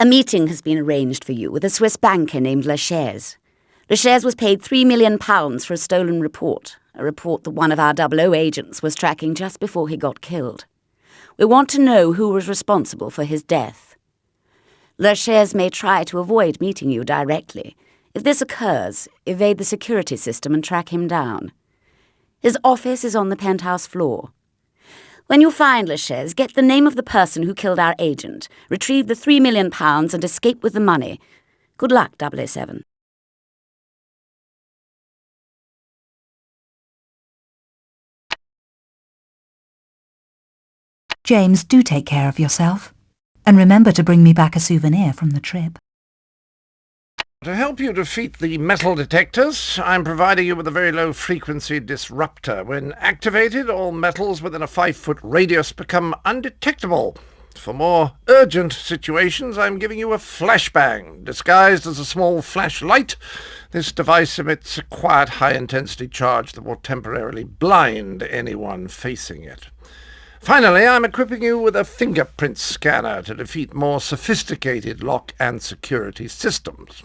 A meeting has been arranged for you with a Swiss banker named Lachaise. Lachaise was paid £3 million for a stolen report, a report that one of our 00 agents was tracking just before he got killed. We want to know who was responsible for his death. Lachaise may try to avoid meeting you directly. If this occurs, evade the security system and track him down. His office is on the penthouse floor. When you find Lachaise, get the name of the person who killed our agent, retrieve the £3 million and escape with the money. Good luck, 007. James, do take care of yourself. And remember to bring me back a souvenir from the trip. To help you defeat the metal detectors, I'm providing you with a very low-frequency disruptor. When activated, all metals within a 5-foot radius become undetectable. For more urgent situations, I'm giving you a flashbang. Disguised as a small flashlight, this device emits a quiet, high-intensity charge that will temporarily blind anyone facing it. Finally, I'm equipping you with a fingerprint scanner to defeat more sophisticated lock and security systems.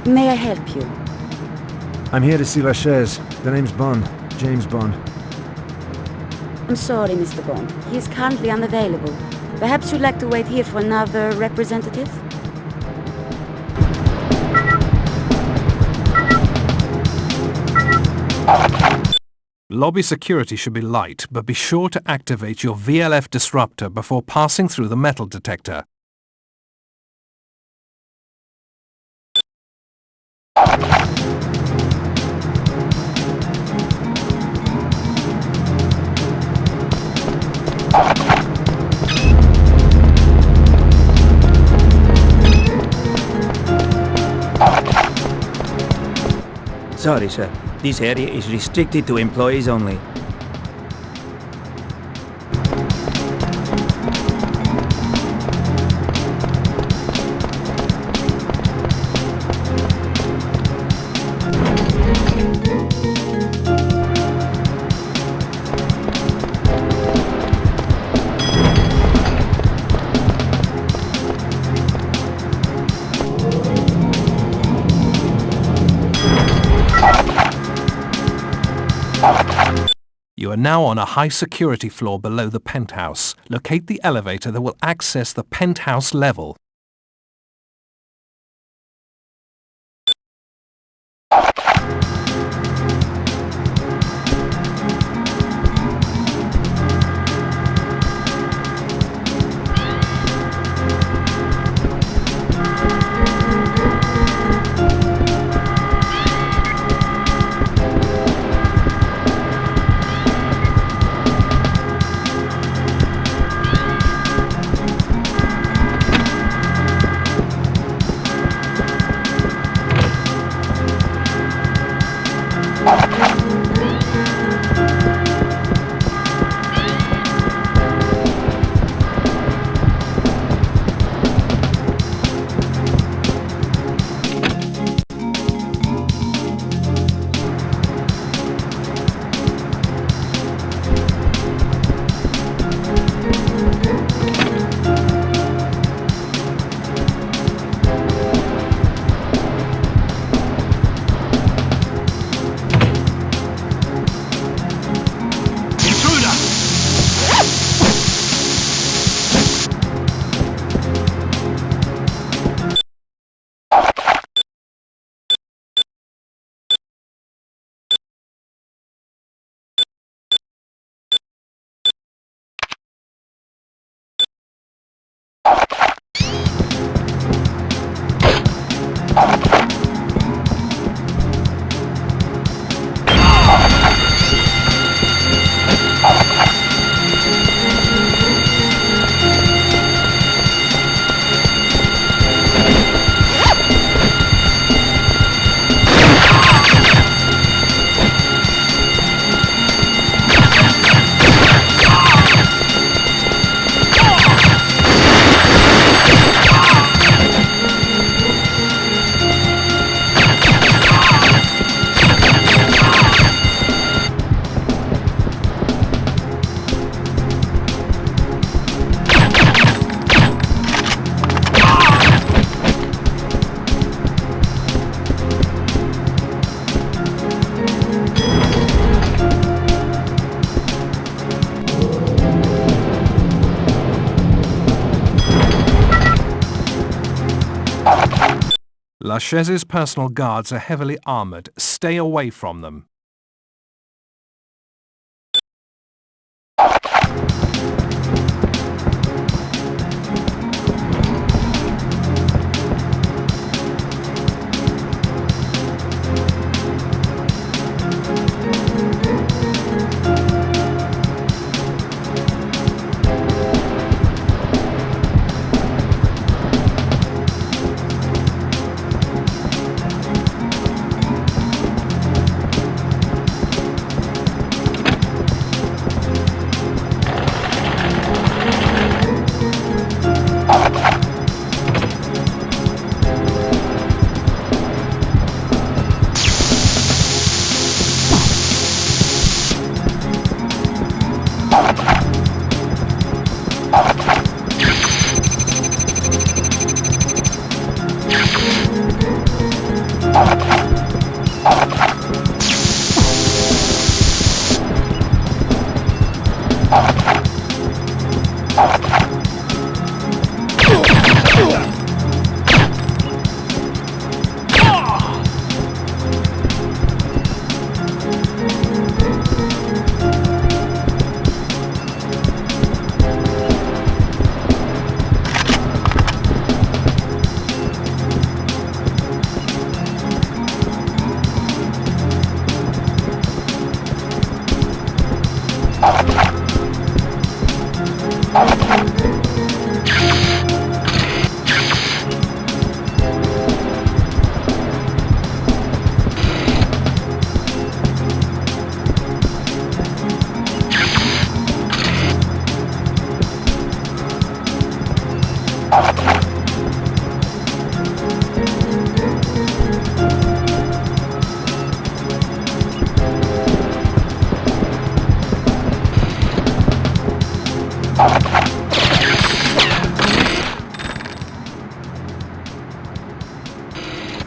May I help you? I'm here to see Lachaise. The name's Bond. James Bond. I'm sorry, Mr. Bond. He is currently unavailable. Perhaps you'd like to wait here for another representative? Lobby security should be light, but be sure to activate your VLF disruptor before passing through the metal detector. Sorry, sir. This area is restricted to employees only. You are now on a high-security floor below the penthouse. Locate the elevator that will access the penthouse level. Lachaise's personal guards are heavily armoured. Stay away from them.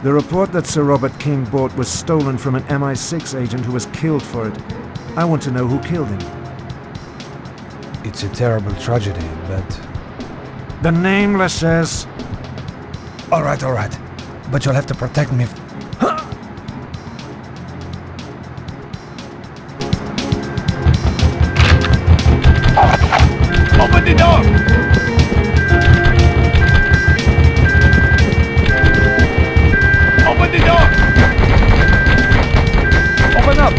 The report that Sir Robert King bought was stolen from an MI6 agent who was killed for it. I want to know who killed him. It's a terrible tragedy, but... The name, Lachaise. All right. But you'll have to protect me. Open the door! Open the door! Open up!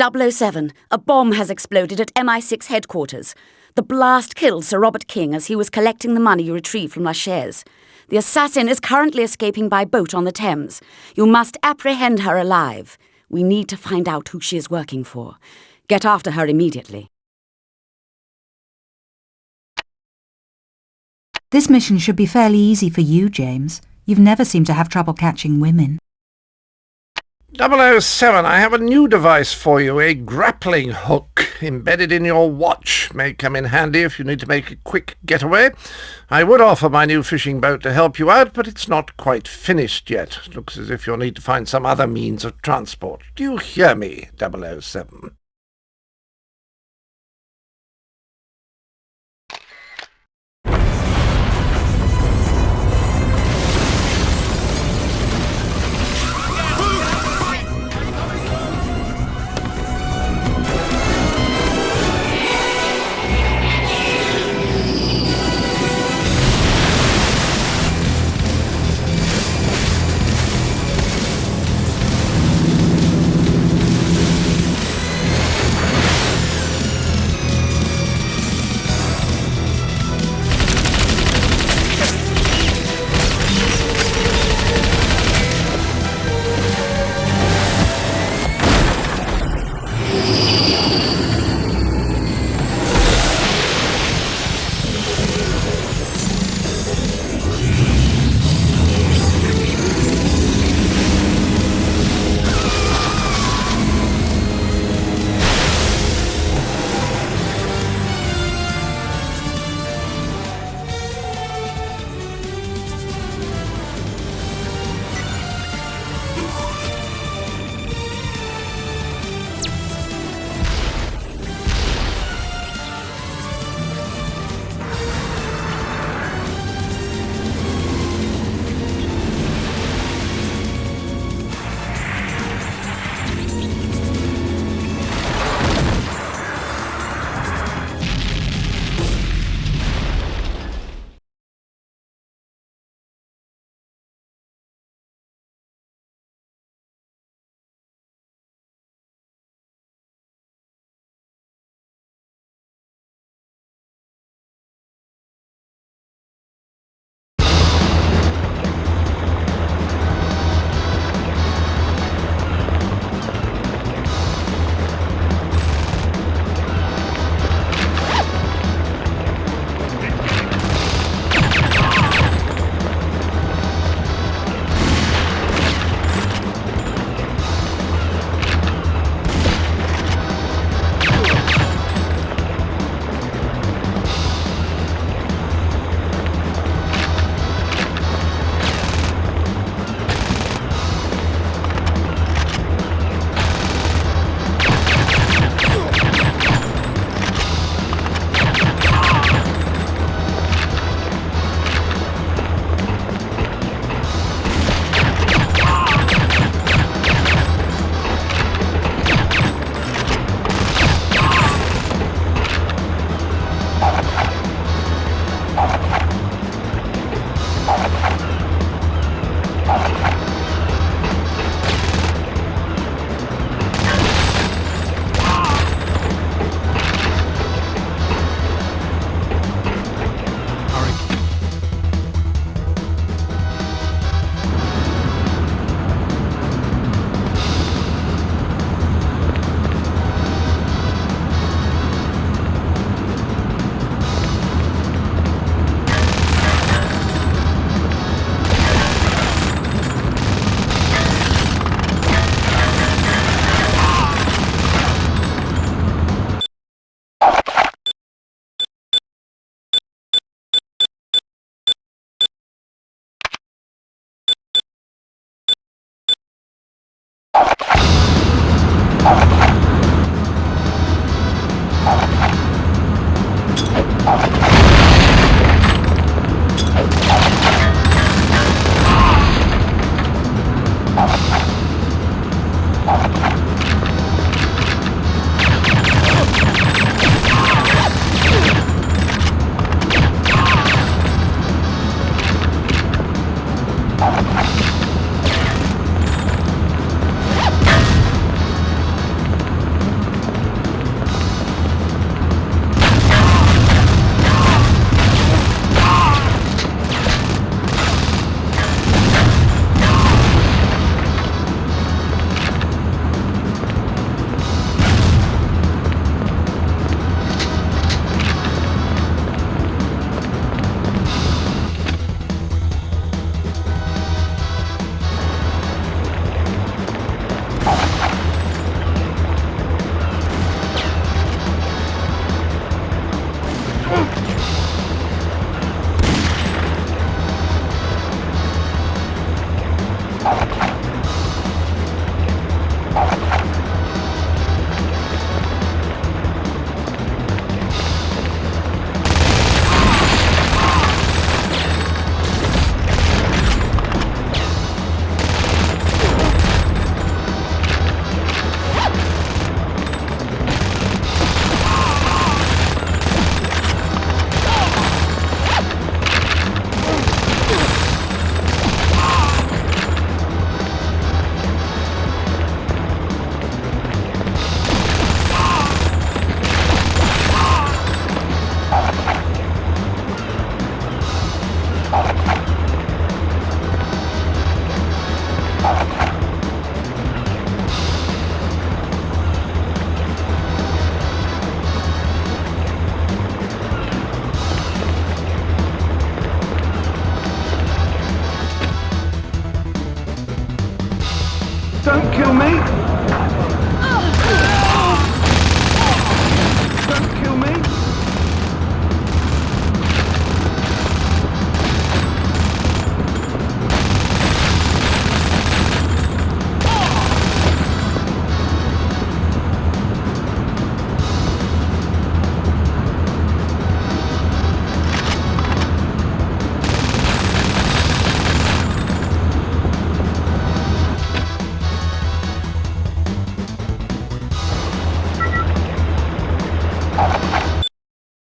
.007. A bomb has exploded at MI6 headquarters. The blast killed Sir Robert King as he was collecting the money you retrieved from Lachaise. The assassin is currently escaping by boat on the Thames. You must apprehend her alive. We need to find out who she is working for. Get after her immediately. This mission should be fairly easy for you, James. You've never seemed to have trouble catching women. 007, I have a new device for you, a grappling hook embedded in your watch. May come in handy if you need to make a quick getaway. I would offer my new fishing boat to help you out, but it's not quite finished yet. Looks as if you'll need to find some other means of transport. Do you hear me, 007?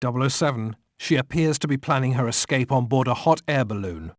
007, she appears to be planning her escape on board a hot air balloon.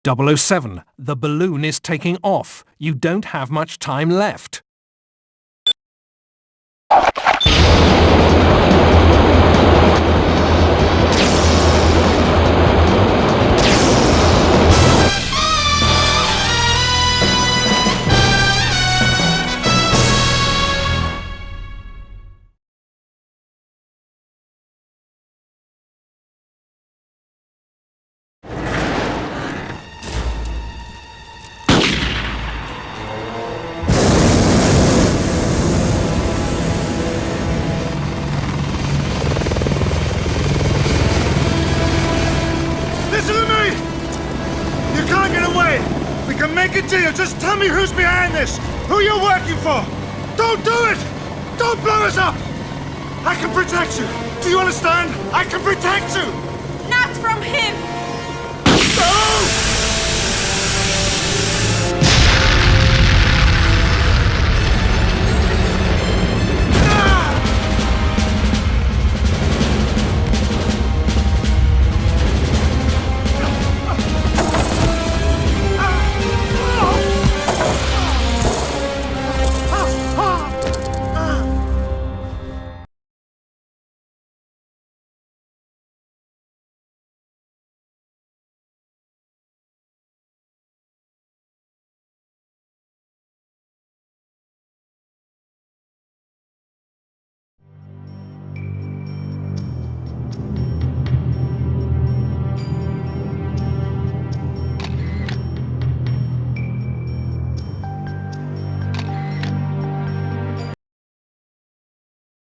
.007, the balloon is taking off. You don't have much time left. Listen to me! You can't get away! We can make a deal. Just tell me who's behind this! Who you're working for! Don't do it! Don't blow us up! I can protect you! Do you understand? I can protect you! Not from him! No!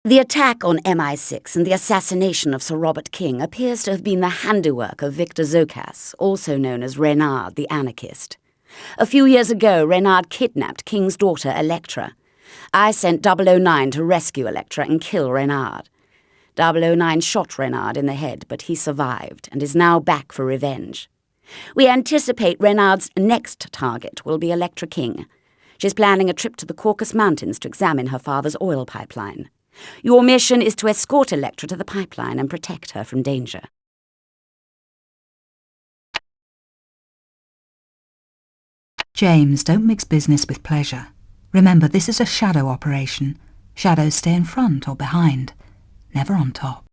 The attack on MI6 and the assassination of Sir Robert King appears to have been the handiwork of Victor Zokas, also known as Renard the Anarchist. A few years ago, Renard kidnapped King's daughter, Electra. I sent 009 to rescue Electra and kill Renard. 009 shot Renard in the head, but he survived and is now back for revenge. We anticipate Renard's next target will be Electra King. She's planning a trip to the Caucasus Mountains to examine her father's oil pipeline. Your mission is to escort Electra to the pipeline and protect her from danger. James, don't mix business with pleasure. Remember, this is a shadow operation. Shadows stay in front or behind, never on top.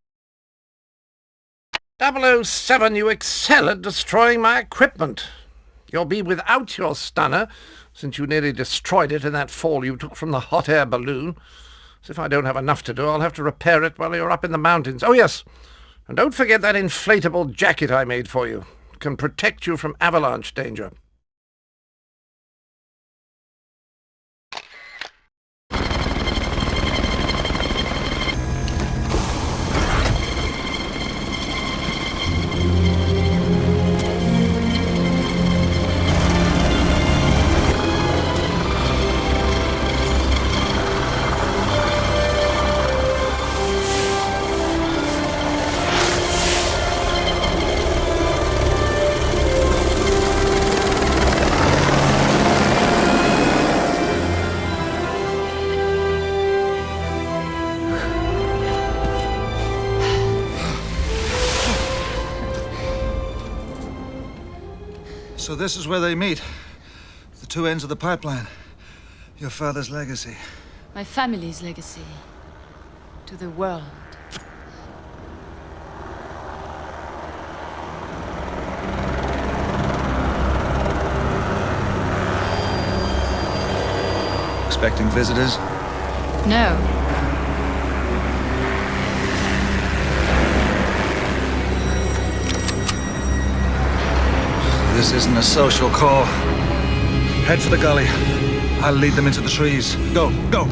007, you excel at destroying my equipment. You'll be without your stunner, since you nearly destroyed it in that fall you took from the hot air balloon. So if I don't have enough to do, I'll have to repair it while you're up in the mountains. Oh, yes, and don't forget that inflatable jacket I made for you. It can protect you from avalanche danger. So this is where they meet. The two ends of the pipeline. Your father's legacy. My family's legacy. To the world. Expecting visitors? No. This isn't a social call. Head for the gully. I'll lead them into the trees. Go, go!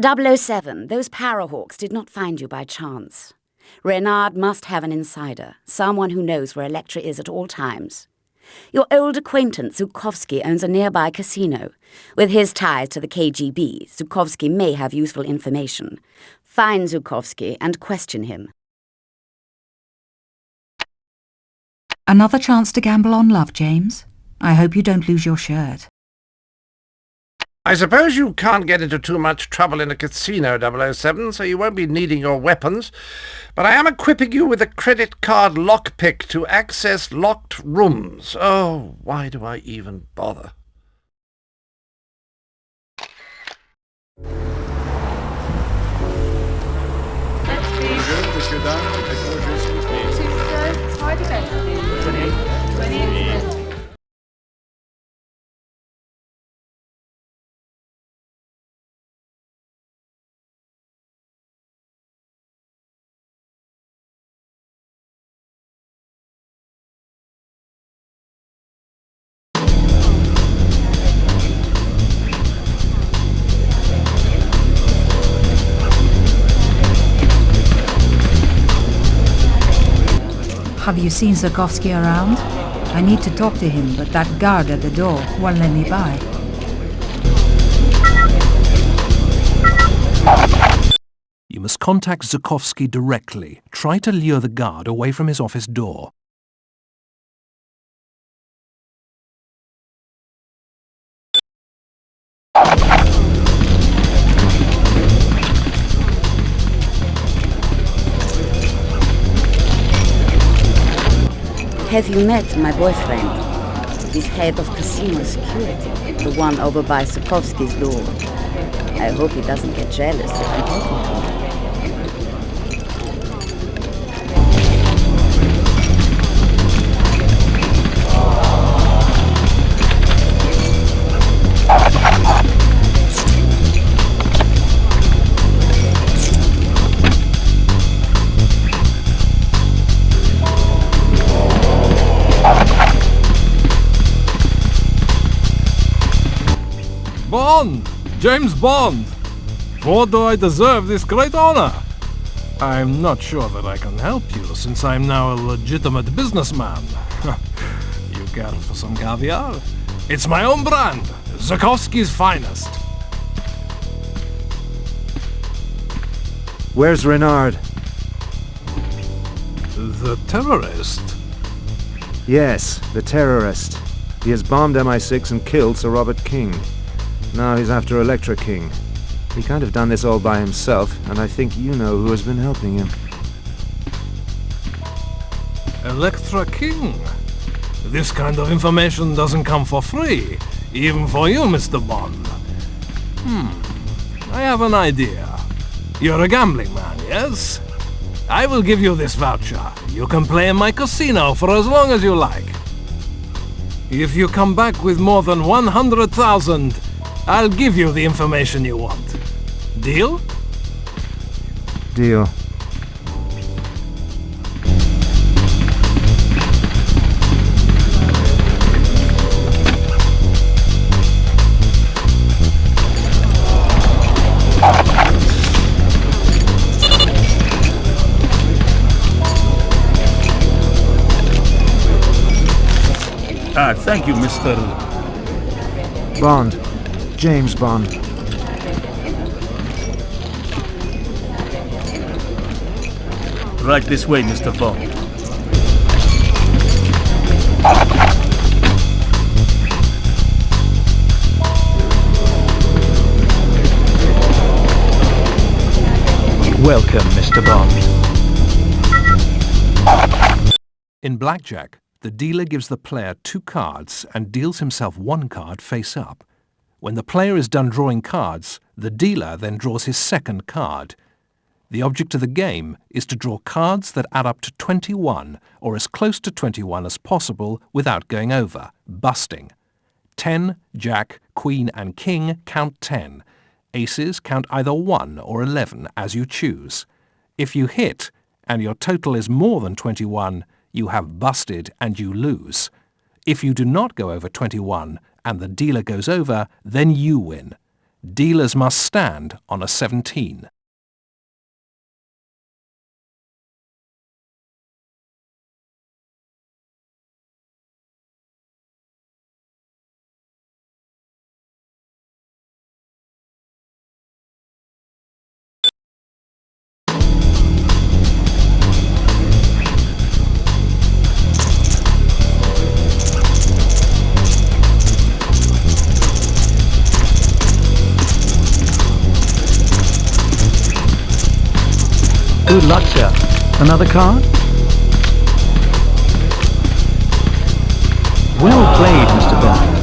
007, those Parahawks did not find you by chance. Renard must have an insider, someone who knows where Elektra is at all times. Your old acquaintance Zukovsky owns a nearby casino. With his ties to the KGB, Zukovsky may have useful information. Find Zukovsky and question him. Another chance to gamble on love, James. I hope you don't lose your shirt. I suppose you can't get into too much trouble in a casino, 007, so you won't be needing your weapons, but I am equipping you with a credit card lockpick to access locked rooms. Oh, why do I even bother? Have you seen Zukovsky around? I need to talk to him, but that guard at the door won't let me by. You must contact Zukovsky directly. Try to lure the guard away from his office door. Have you met my boyfriend? He's head of casino security, the one over by Zukovsky's door. I hope he doesn't get jealous that I'm talking to him. Bond! James Bond! For what do I deserve this great honor? I'm not sure that I can help you, since I'm now a legitimate businessman. You care for some caviar? It's my own brand, Zukovsky's finest. Where's Renard? The terrorist? Yes, the terrorist. He has bombed MI6 and killed Sir Robert King. Now he's after Elektra King. He can't have done this all by himself, and I think you know who has been helping him. Elektra King? This kind of information doesn't come for free, even for you, Mr. Bond. I have an idea. You're a gambling man, yes? I will give you this voucher. You can play in my casino for as long as you like. If you come back with more than 100,000, I'll give you the information you want. Deal? Deal. Thank you, Mr. Bond. James Bond. Right this way, Mr. Bond. Welcome, Mr. Bond. In blackjack, the dealer gives the player 2 cards and deals himself 1 card face up. When the player is done drawing cards, the dealer then draws his 2nd card. The object of the game is to draw cards that add up to 21, or as close to 21 as possible without going over, busting. 10, Jack, Queen and King count 10. Aces count either 1 or 11 as you choose. If you hit, and your total is more than 21, you have busted and you lose. If you do not go over 21 and the dealer goes over, then you win. dealers must stand on a 17. Good luck, sir. Another card? Well played, Mr. Bond.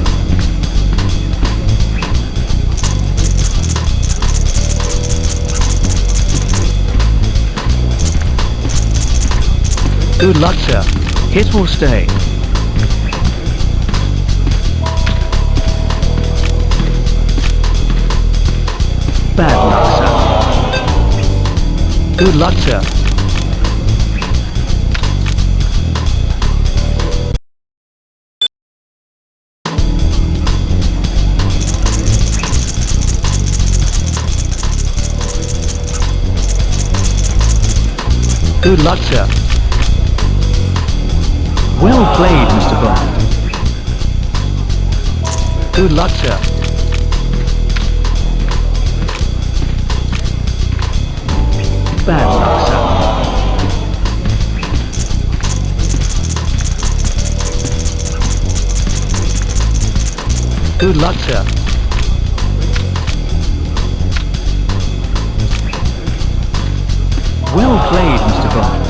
Good luck, sir. Hit or stay. Bad luck, sir. Good luck, sir. Good luck, sir. Well played, Mr. Bond. Good luck, sir. Bad luck, sir. Good luck, sir. Well played, Mr. Bond.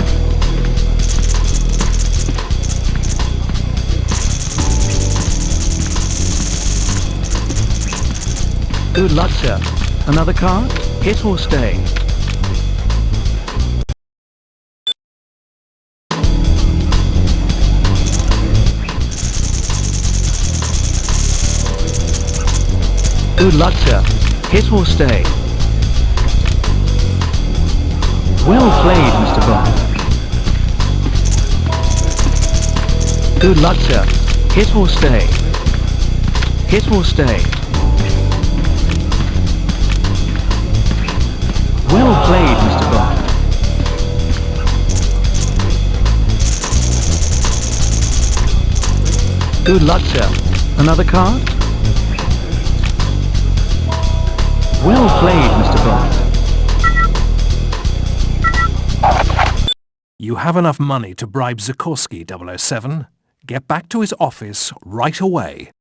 Good luck, sir. Another card? Hit or stay? Good luck, sir. Hit or stay? Well played, Mr. Bond. Good luck, sir. Hit or stay? Hit or stay? Well played, Mr. Bond. Good luck, sir. Another card? Well played, Mr. Bond. You have enough money to bribe Sikorsky, 007. Get back to his office right away.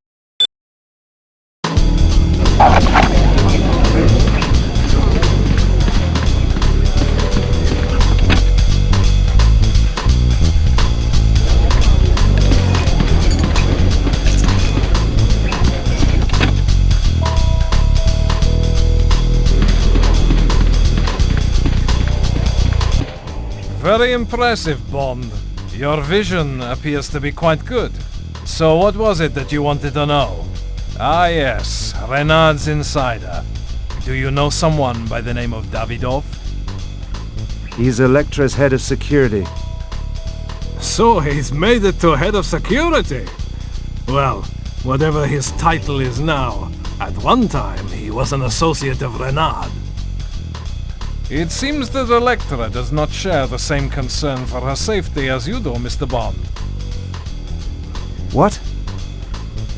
Very impressive, Bond. Your vision appears to be quite good. So what was it that you wanted to know? Ah yes, Renard's insider. Do you know someone by the name of Davidov? He's Elektra's head of security. So he's made it to head of security. Well, whatever his title is now, at one time he was an associate of Renard. It seems that Elektra does not share the same concern for her safety as you do, Mr. Bond. What?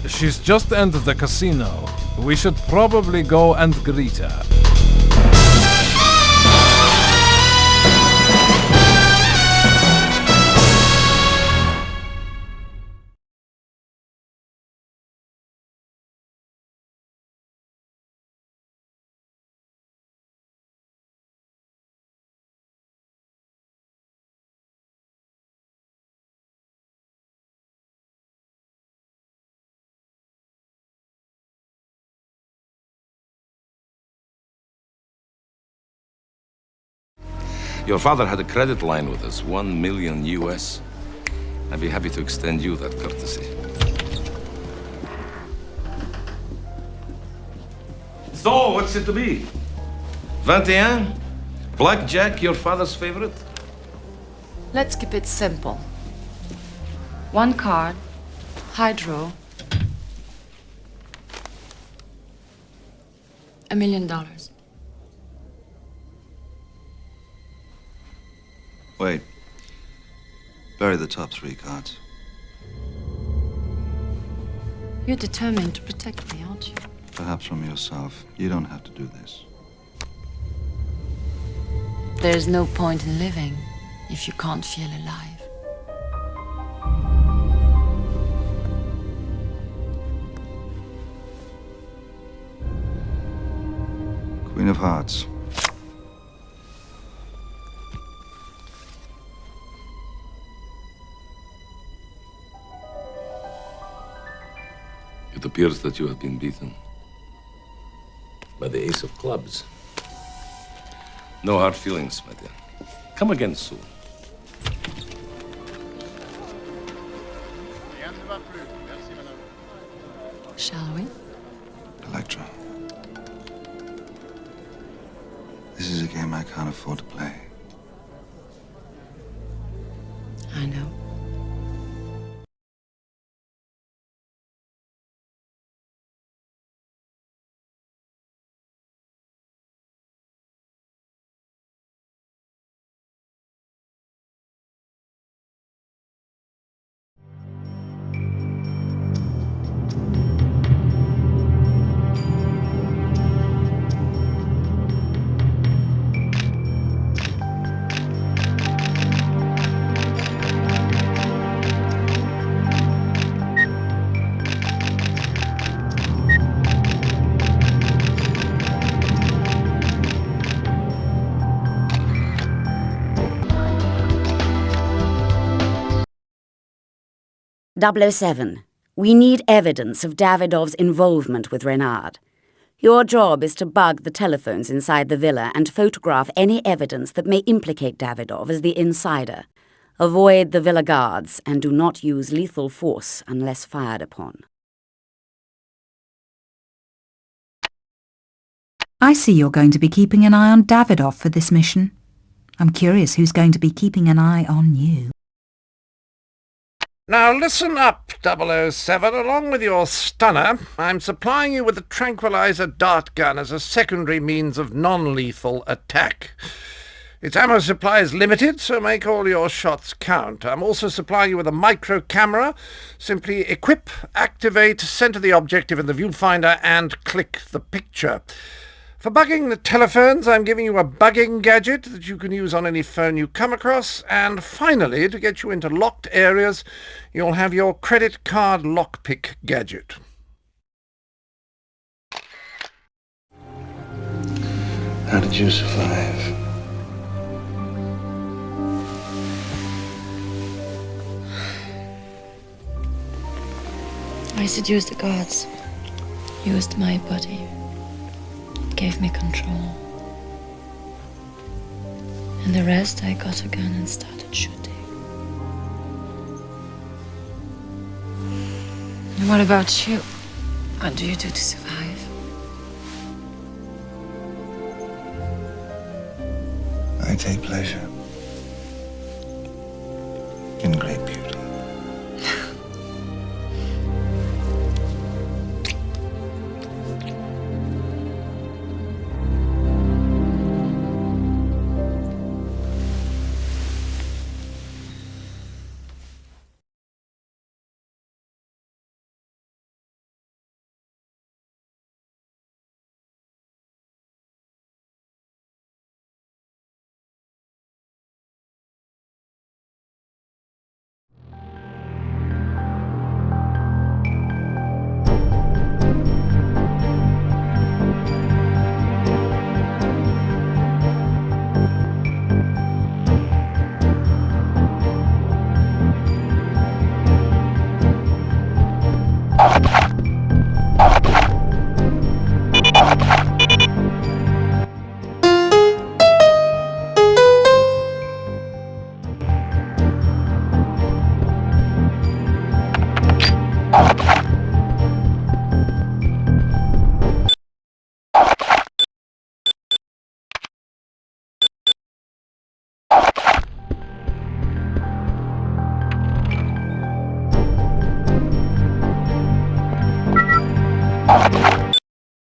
She's just entered the casino. We should probably go and greet her. Your father had a credit line with us, $1 million US. I'd be happy to extend you that courtesy. So, what's it to be? 21? Blackjack, your father's favorite? Let's keep it simple. One card, high draw. $1 million. Wait. Bury the top 3 cards. You're determined to protect me, aren't you? Perhaps from yourself. You don't have to do this. There's no point in living if you can't feel alive. Queen of Hearts. It appears that you have been beaten by the Ace of Clubs. No hard feelings, my dear. Come again soon. Shall we? Electra. This is a game I can't afford to play. I know. .007. We need evidence of Davidov's involvement with Renard. Your job is to bug the telephones inside the villa and photograph any evidence that may implicate Davidov as the insider. Avoid the villa guards and do not use lethal force unless fired upon. I see you're going to be keeping an eye on Davidov for this mission. I'm curious who's going to be keeping an eye on you. Now listen up, 007. Along with your stunner, I'm supplying you with a tranquilizer dart gun as a secondary means of non-lethal attack. Its ammo supply is limited, so make all your shots count. I'm also supplying you with a micro camera. Simply equip, activate, center the objective in the viewfinder, and click the picture. For bugging the telephones, I'm giving you a bugging gadget that you can use on any phone you come across. And finally, to get you into locked areas, you'll have your credit card lockpick gadget. How did you survive? I seduced the gods, used my body, gave me control. And the rest, I got a gun and started shooting. And what about you? What do you do to survive? I take pleasure in great beauty.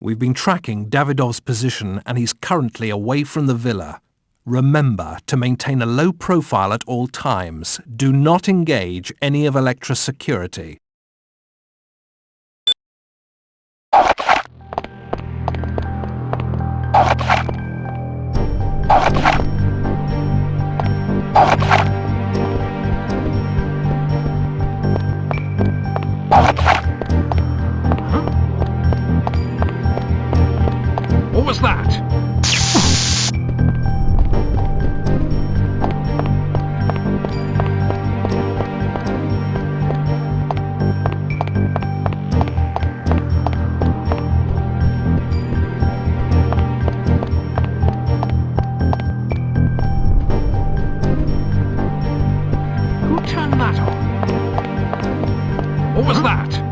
We've been tracking Davidov's position and he's currently away from the villa. Remember to maintain a low profile at all times. Do not engage any of Elektra's security. What was that? Who turned that on? What was that?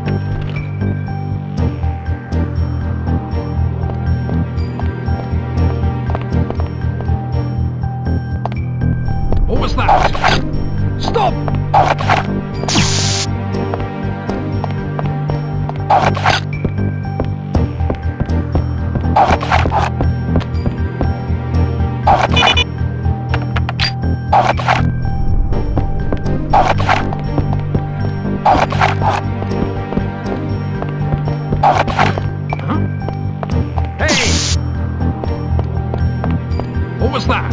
What was that? Stop! Huh? Hey! What was that?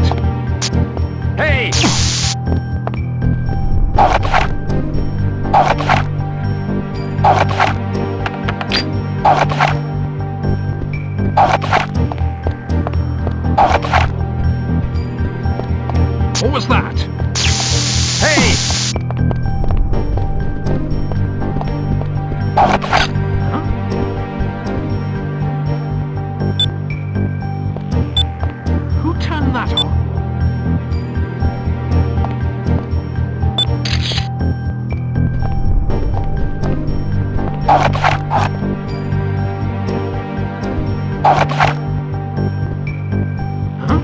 Hey! What was that? Hey! Huh? Who turned that on? Huh?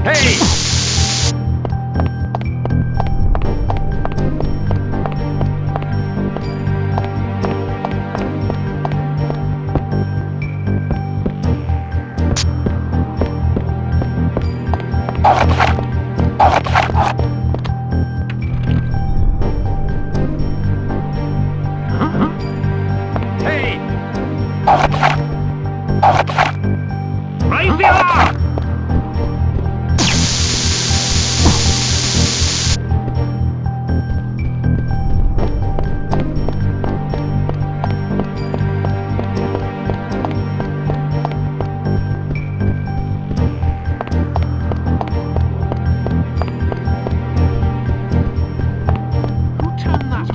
Hey! Huh? Hey! Right there! Who turned that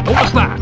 What was that?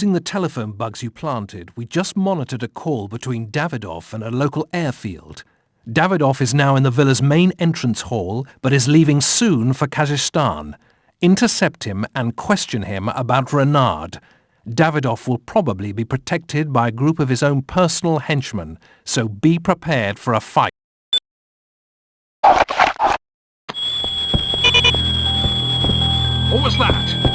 Using the telephone bugs you planted, we just monitored a call between Davidoff and a local airfield. Davidoff is now in the villa's main entrance hall, but is leaving soon for Kazakhstan. Intercept him and question him about Renard. Davidoff will probably be protected by a group of his own personal henchmen, so be prepared for a fight. What was that?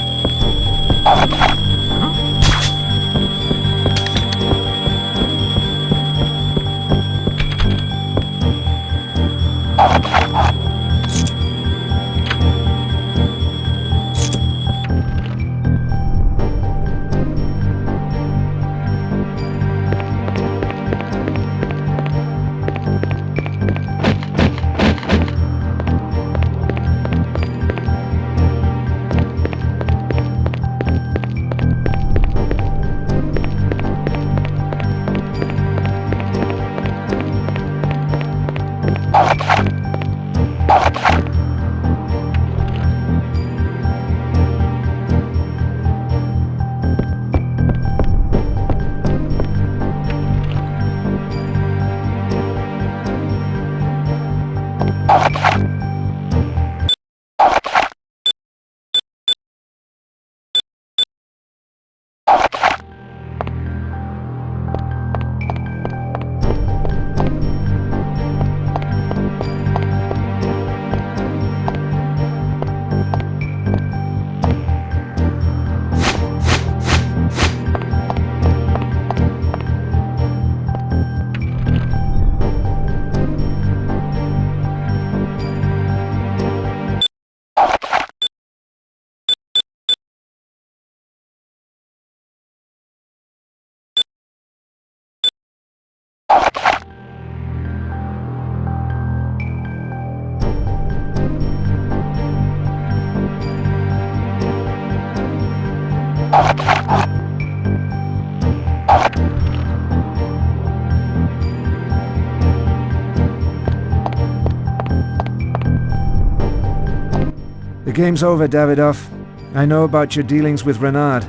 The game's over, Davidoff. I know about your dealings with Renard.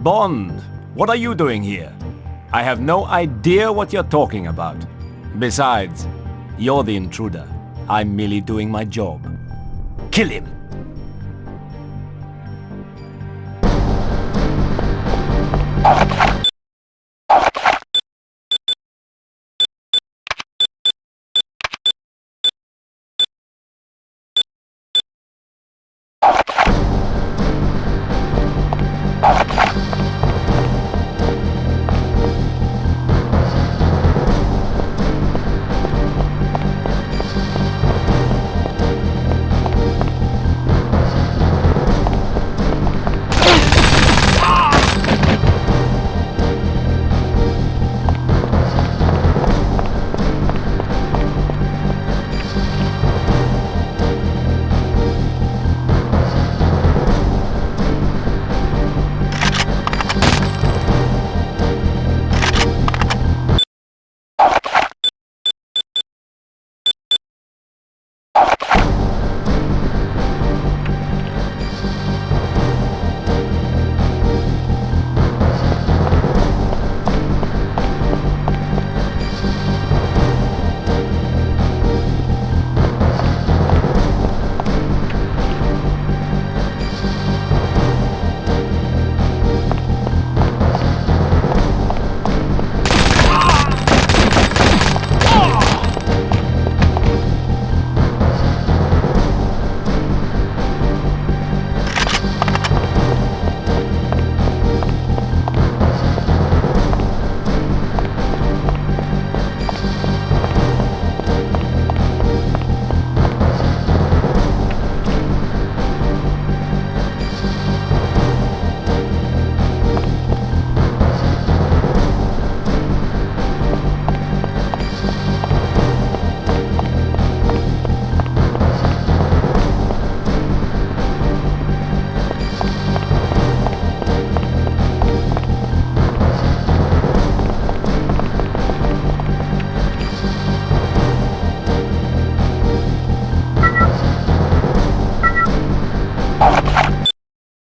Bond, what are you doing here? I have no idea what you're talking about. Besides, you're the intruder. I'm merely doing my job. Kill him!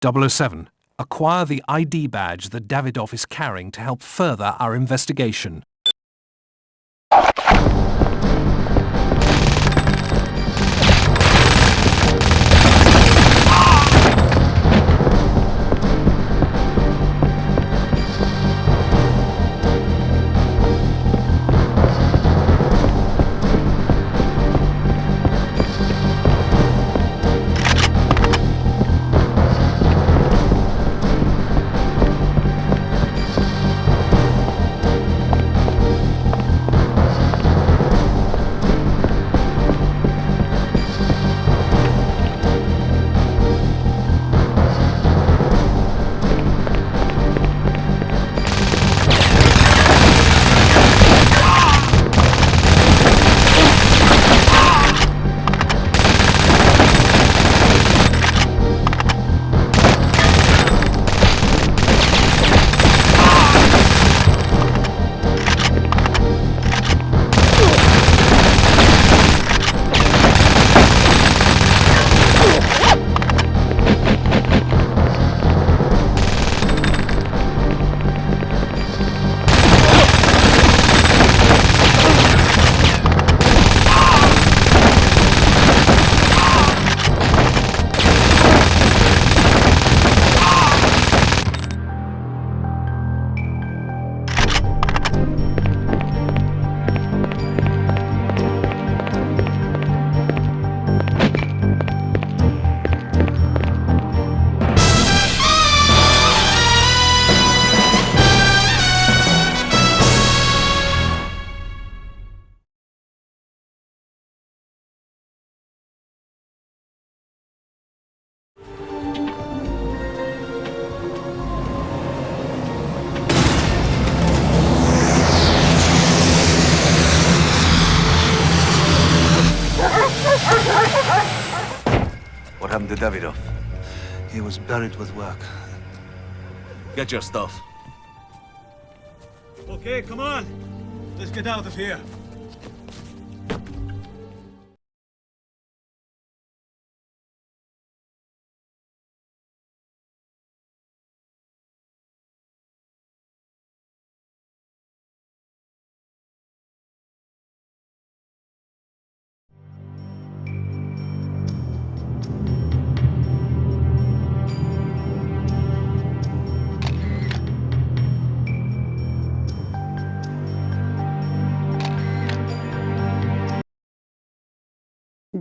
007. Acquire the ID badge that Davidoff is carrying to help further our investigation. What happened to Davidoff? He was buried with work. Get your stuff. Okay, come on. Let's get out of here.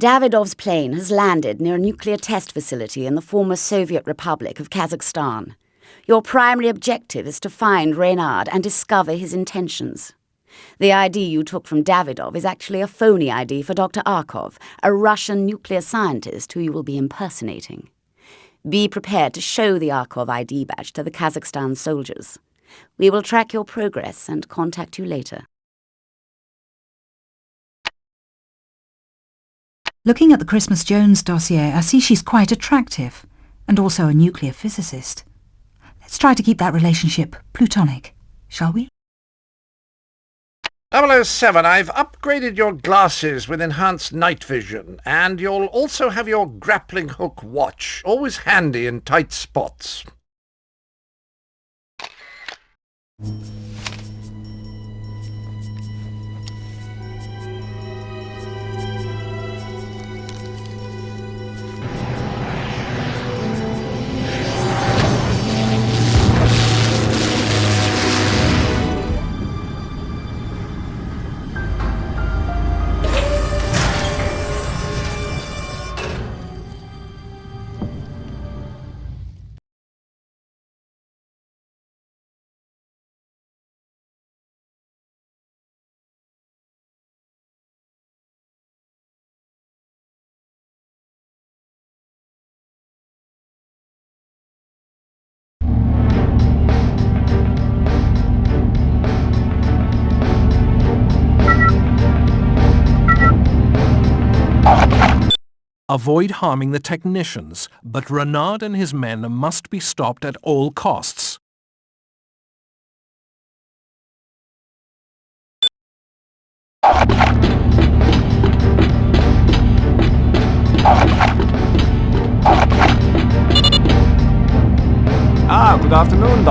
Davidov's plane has landed near a nuclear test facility in the former Soviet Republic of Kazakhstan. Your primary objective is to find Reynard and discover his intentions. The ID you took from Davidov is actually a phony ID for Dr. Arkov, a Russian nuclear scientist who you will be impersonating. Be prepared to show the Arkov ID badge to the Kazakhstan soldiers. We will track your progress and contact you later. Looking at the Christmas Jones dossier, I see she's quite attractive, and also a nuclear physicist. Let's try to keep that relationship platonic, shall we? 007, I've upgraded your glasses with enhanced night vision, and you'll also have your grappling hook watch, always handy in tight spots. Avoid harming the technicians, but Renard and his men must be stopped at all costs.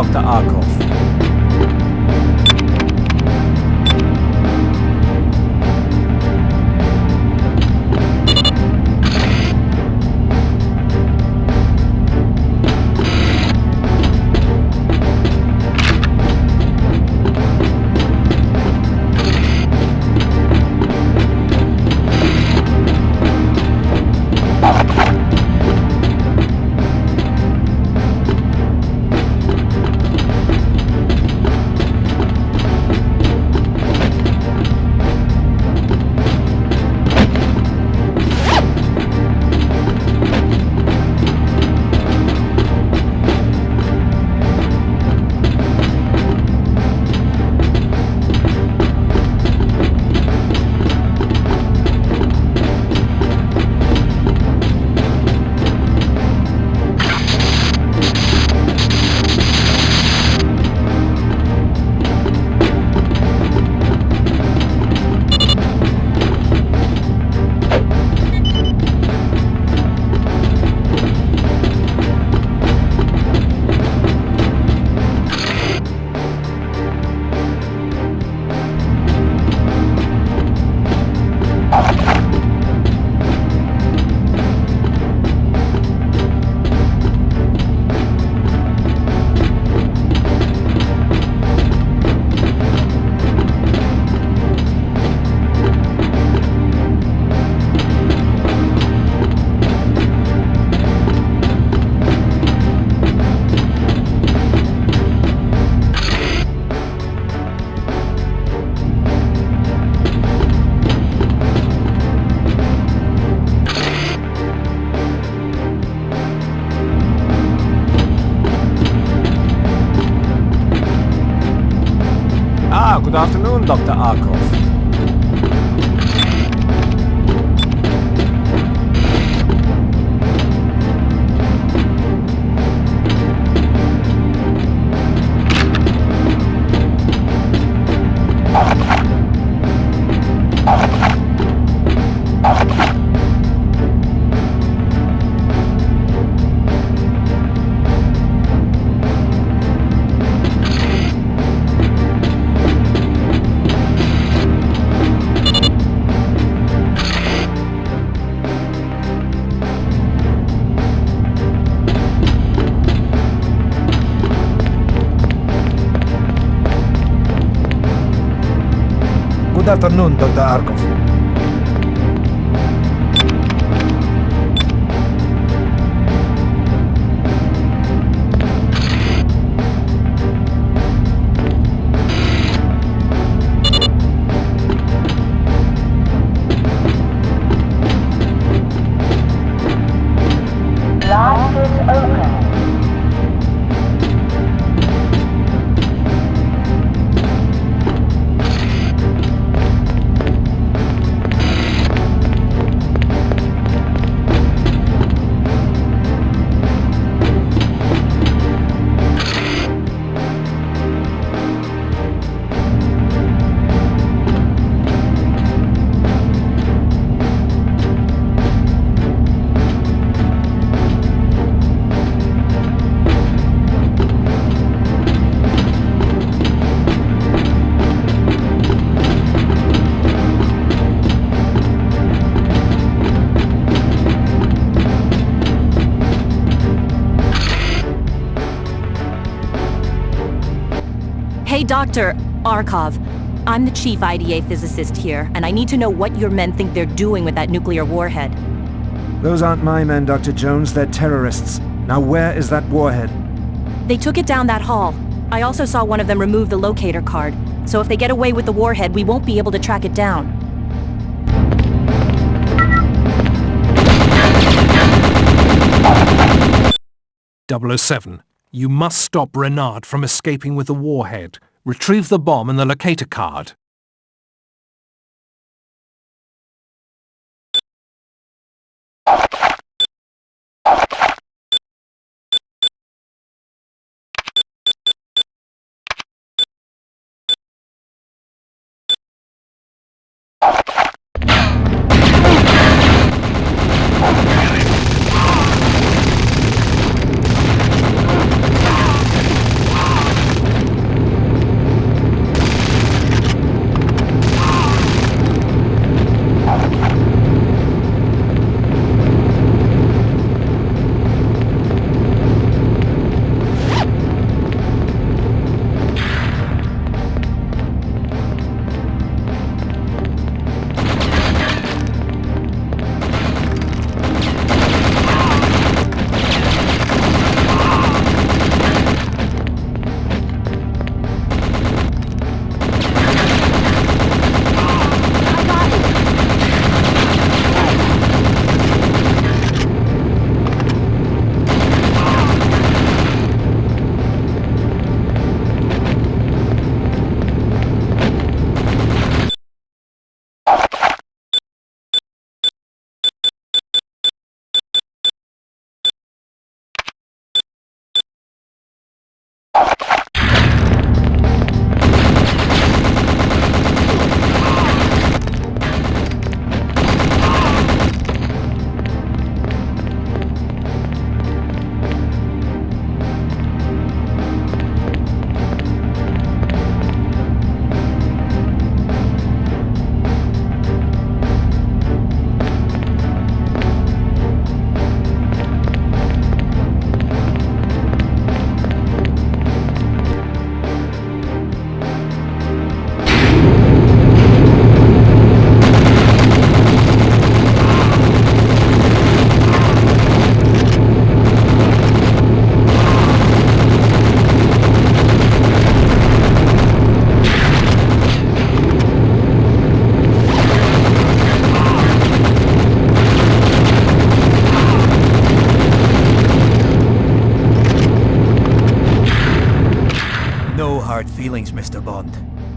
Dr. Arkov. Good afternoon, Dr. Arkov. Good afternoon, Dr. Arkov. Blast is open. Hey, Dr. Arkov. I'm the chief IDA physicist here, and I need to know what your men think they're doing with that nuclear warhead. Those aren't my men, Dr. Jones. They're terrorists. Now where is that warhead? They took it down that hall. I also saw one of them remove the locator card. So if they get away with the warhead, we won't be able to track it down. .007. You must stop Renard from escaping with the warhead. Retrieve the bomb and the locator card.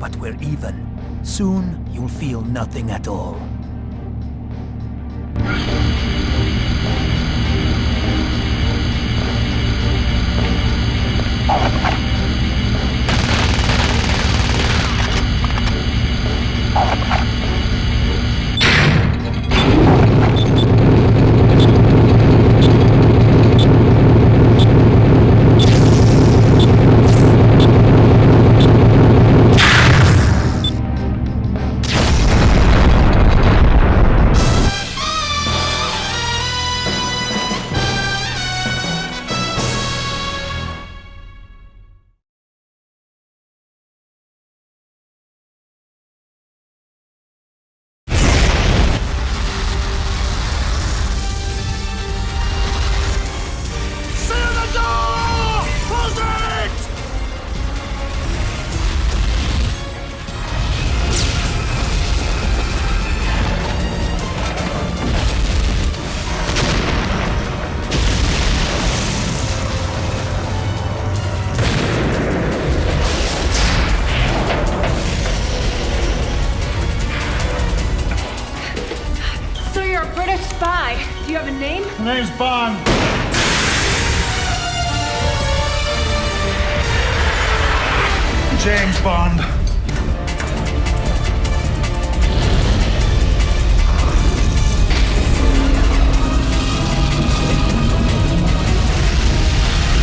but we're even. Soon, you'll feel nothing at all. Do you have a name? My name's Bond. James Bond.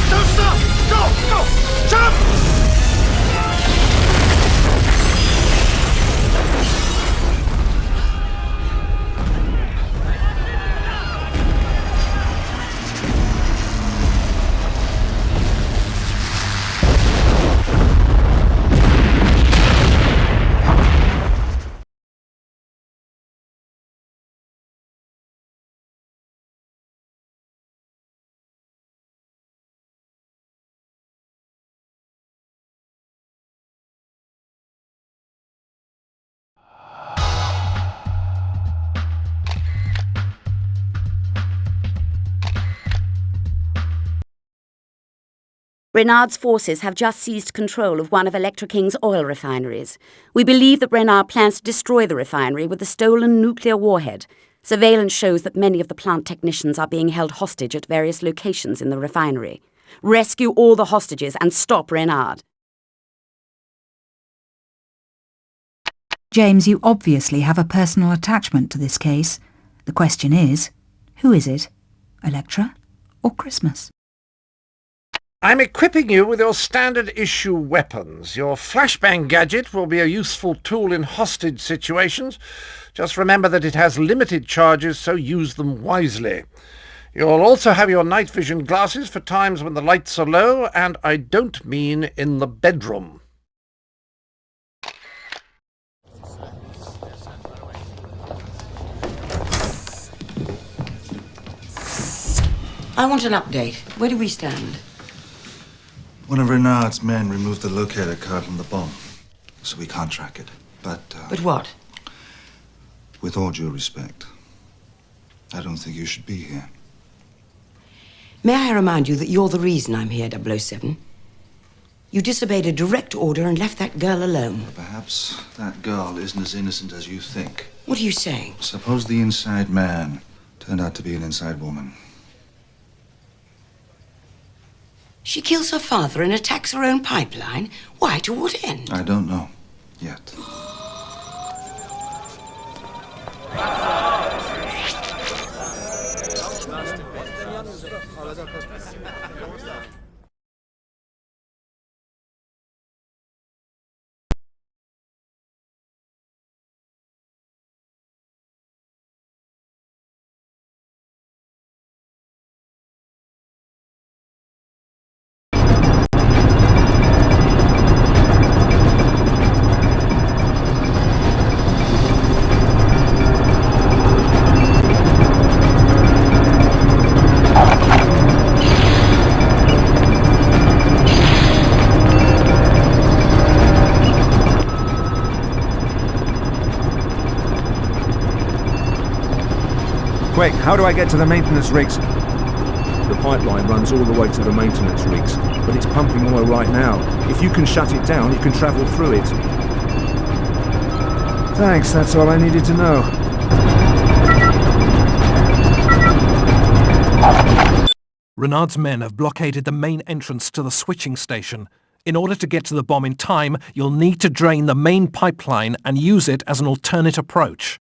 Don't stop! Go! Go! Jump! Renard's forces have just seized control of one of Electra King's oil refineries. We believe that Renard plans to destroy the refinery with a stolen nuclear warhead. Surveillance shows that many of the plant technicians are being held hostage at various locations in the refinery. Rescue all the hostages and stop Renard. James, you obviously have a personal attachment to this case. The question is, who is it? Electra or Christmas? I'm equipping you with your standard issue weapons. Your flashbang gadget will be a useful tool in hostage situations. Just remember that it has limited charges, so use them wisely. You'll also have your night vision glasses for times when the lights are low, and I don't mean in the bedroom. I want an update. Where do we stand? One of Renard's men removed the locator card from the bomb, so we can't track it. But what? With all due respect, I don't think you should be here. May I remind you that you're the reason I'm here, 007? You disobeyed a direct order and left that girl alone. Perhaps that girl isn't as innocent as you think. What are you saying? Suppose the inside man turned out to be an inside woman. She kills her father and attacks her own pipeline? Why, to what end? I don't know yet. Quick, how do I get to the maintenance rigs? The pipeline runs all the way to the maintenance rigs, but it's pumping oil right now. If you can shut it down, you can travel through it. Thanks, that's all I needed to know. Renard's men have blockaded the main entrance to the switching station. In order to get to the bomb in time, you'll need to drain the main pipeline and use it as an alternate approach.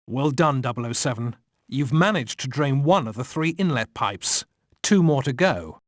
Well done, 007. You've managed to drain one of the 3 inlet pipes. 2 more to go.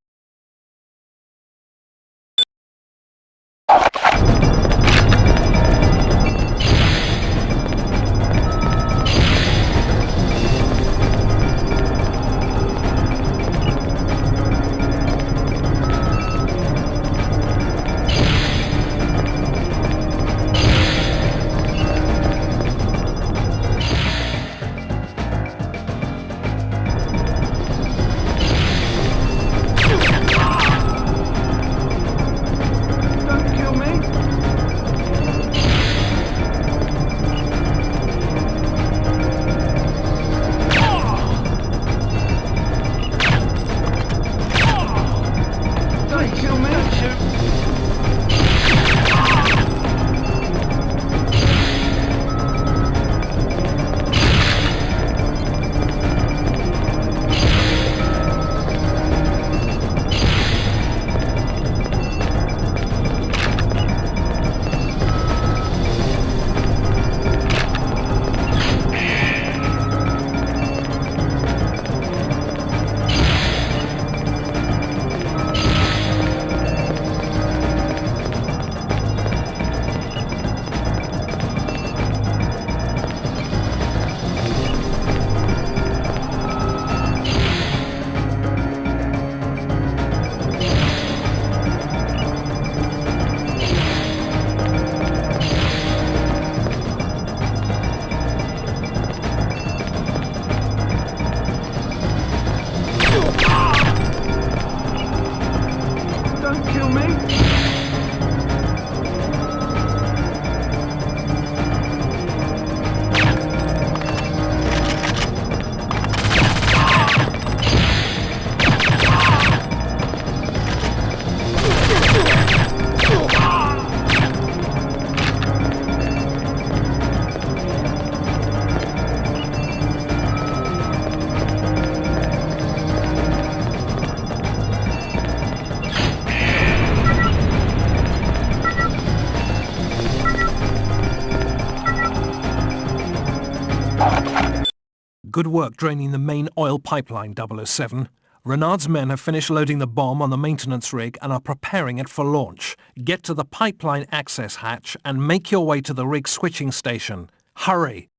Good work draining the main oil pipeline, 007. Renard's men have finished loading the bomb on the maintenance rig and are preparing it for launch. Get to the pipeline access hatch and make your way to the rig switching station. Hurry!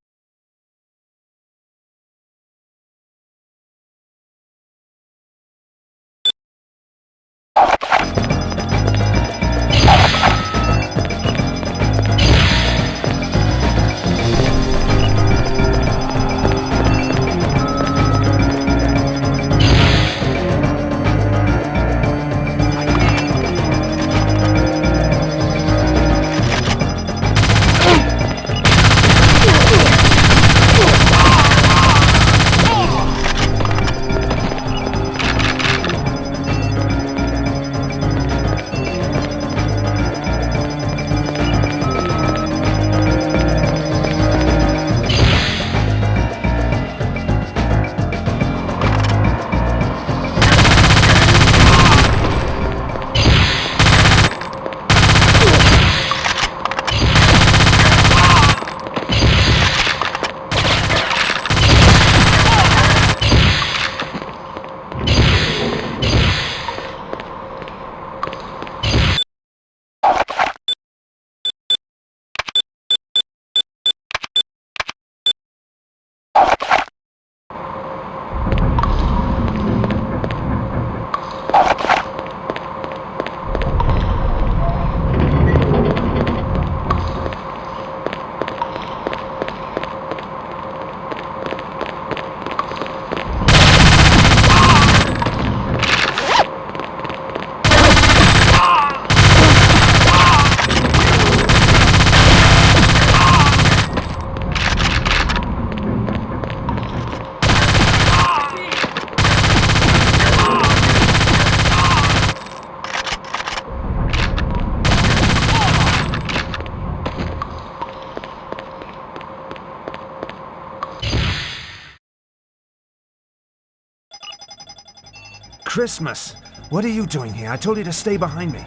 Christmas! What are you doing here? I told you to stay behind me.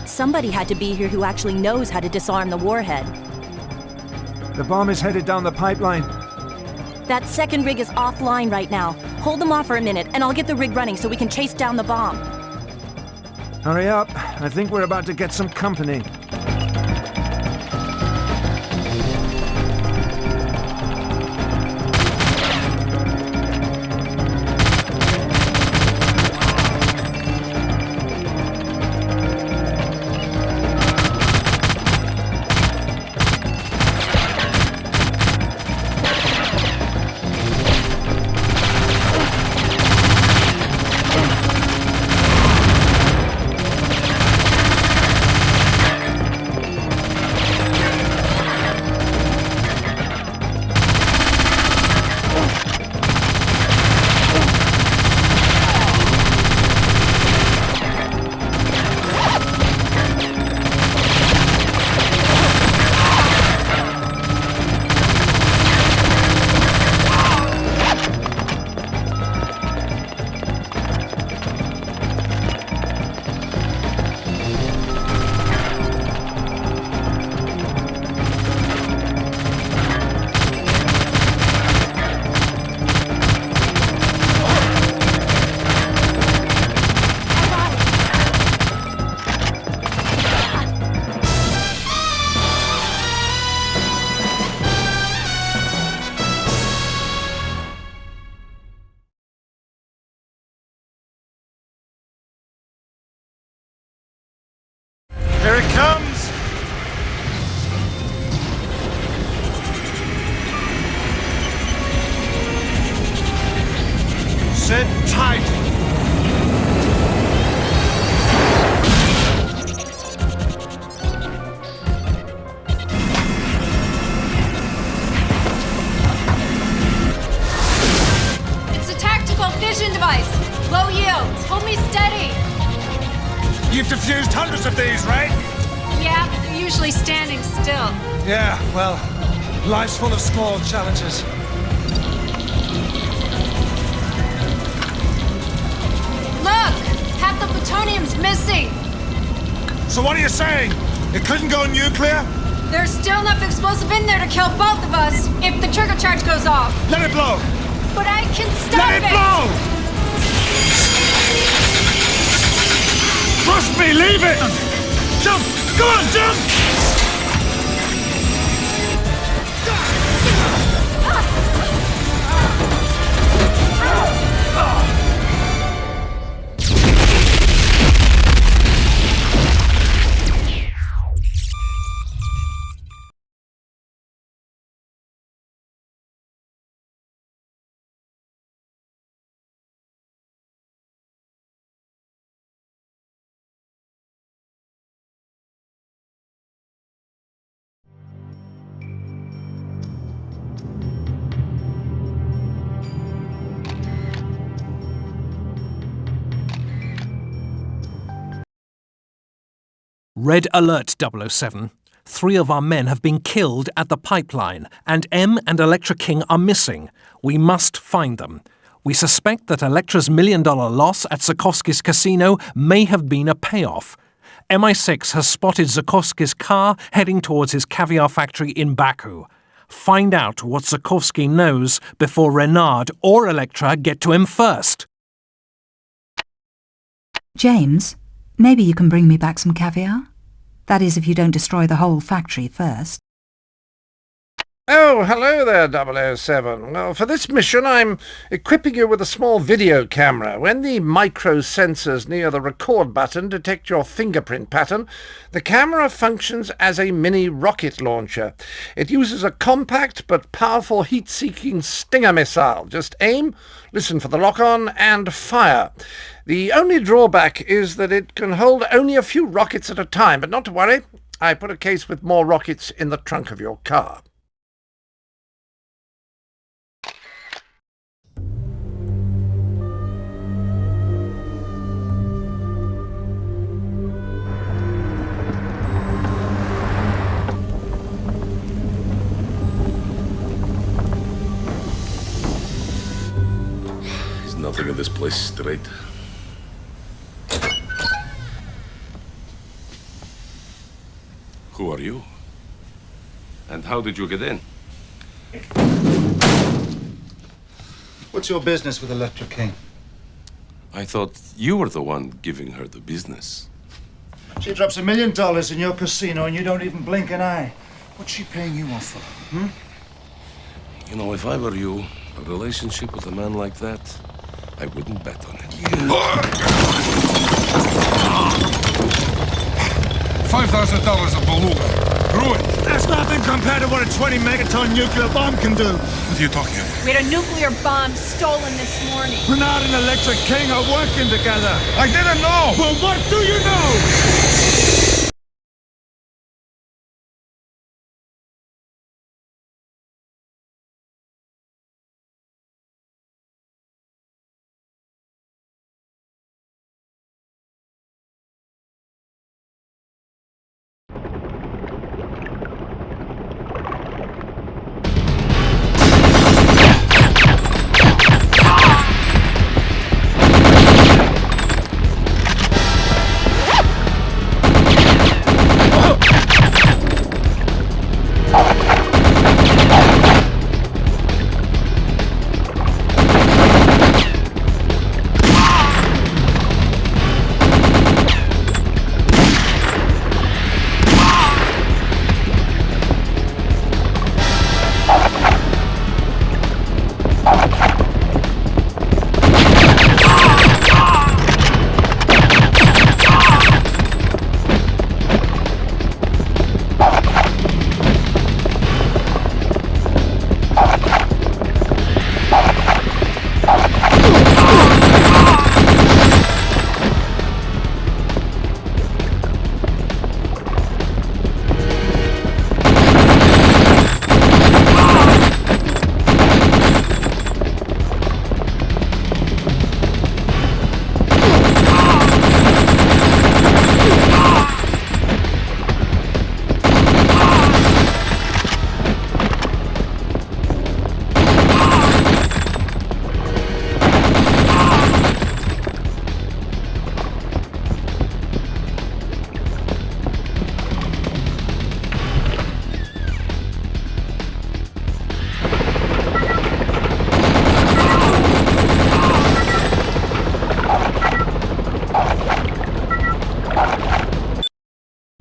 Somebody had to be here who actually knows how to disarm the warhead. The bomb is headed down the pipeline. That second rig is offline right now. Hold them off for a minute, and I'll get the rig running so we can chase down the bomb. Hurry up. I think we're about to get some company. Here it comes! Sit tight! It's a tactical vision device. Low yield. Hold me steady. You've defused hundreds of these, right? Yeah, but they're usually standing still. Yeah, well, life's full of small challenges. Look! Half the plutonium's missing. So what are you saying? It couldn't go nuclear? There's still enough explosive in there to kill both of us if the turbocharge goes off. Let it blow! But I can stop it! Let it blow! Trust me, leave it! Jump! Go on, jump! Red alert, 007. 3 of our men have been killed at the pipeline, and M and Electra King are missing. We must find them. We suspect that Electra's $1 million loss at Zukovsky's casino may have been a payoff. MI6 has spotted Zukovsky's car heading towards his caviar factory in Baku. Find out what Zukovsky knows before Renard or Electra get to him first. James, maybe you can bring me back some caviar? That is, if you don't destroy the whole factory first. Oh, hello there, 007. Well, for this mission, I'm equipping you with a small video camera. When the micro sensors near the record button detect your fingerprint pattern, the camera functions as a mini rocket launcher. It uses a compact but powerful heat-seeking Stinger missile. Just aim, listen for the lock-on, and fire. The only drawback is that it can hold only a few rockets at a time, but not to worry. I put a case with more rockets in the trunk of your car. nothing in this place straight. Who are you? And how did you get in? What's your business with Electra King? I thought you were the one giving her the business. She drops $1 million in your casino and you don't even blink an eye. What's she paying you off for, hmm? You know, if I were you, a relationship with a man like that, I wouldn't bet on it. $5,000 a balloon. Ruined. That's nothing compared to what a 20 megaton nuclear bomb can do. What are you talking about? We had a nuclear bomb stolen this morning. Renard and Electric King are working together. I didn't know. Well, what do you know?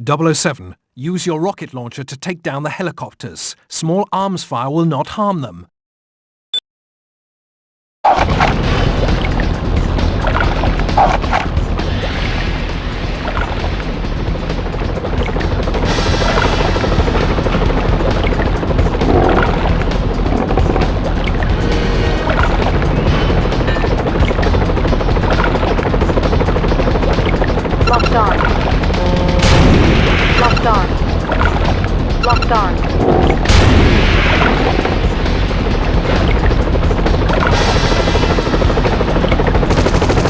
.007, use your rocket launcher to take down the helicopters. Small arms fire will not harm them. Locked on. Locked on. Locked on.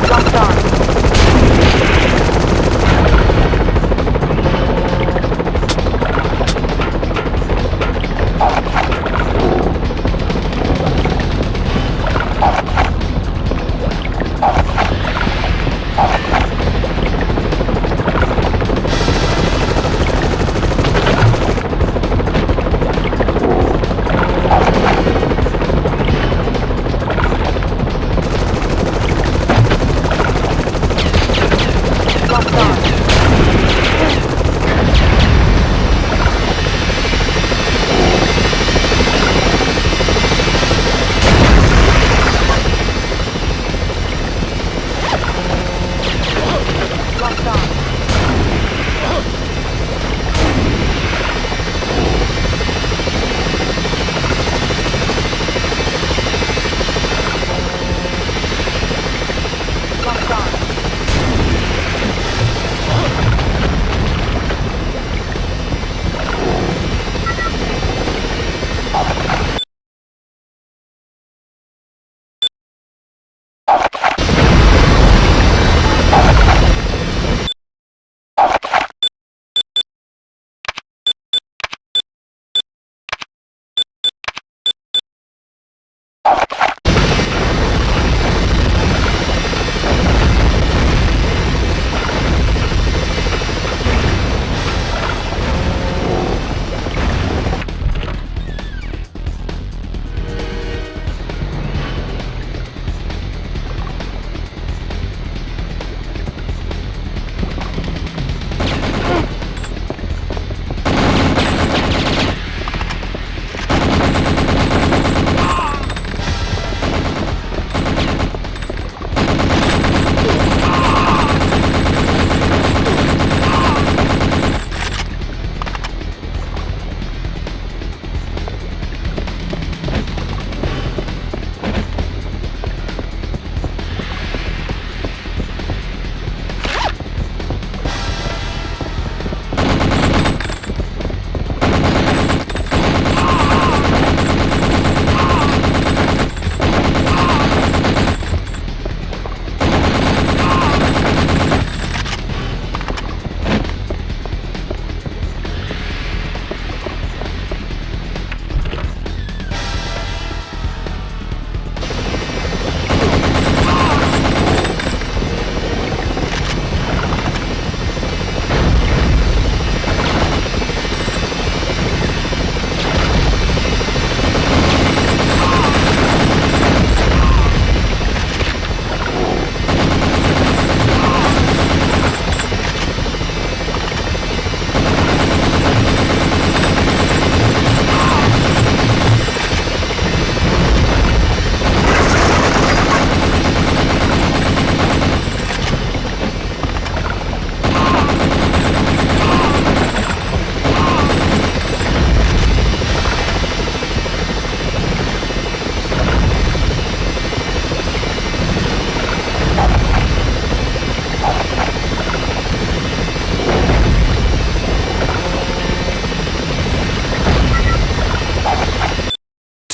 Locked on.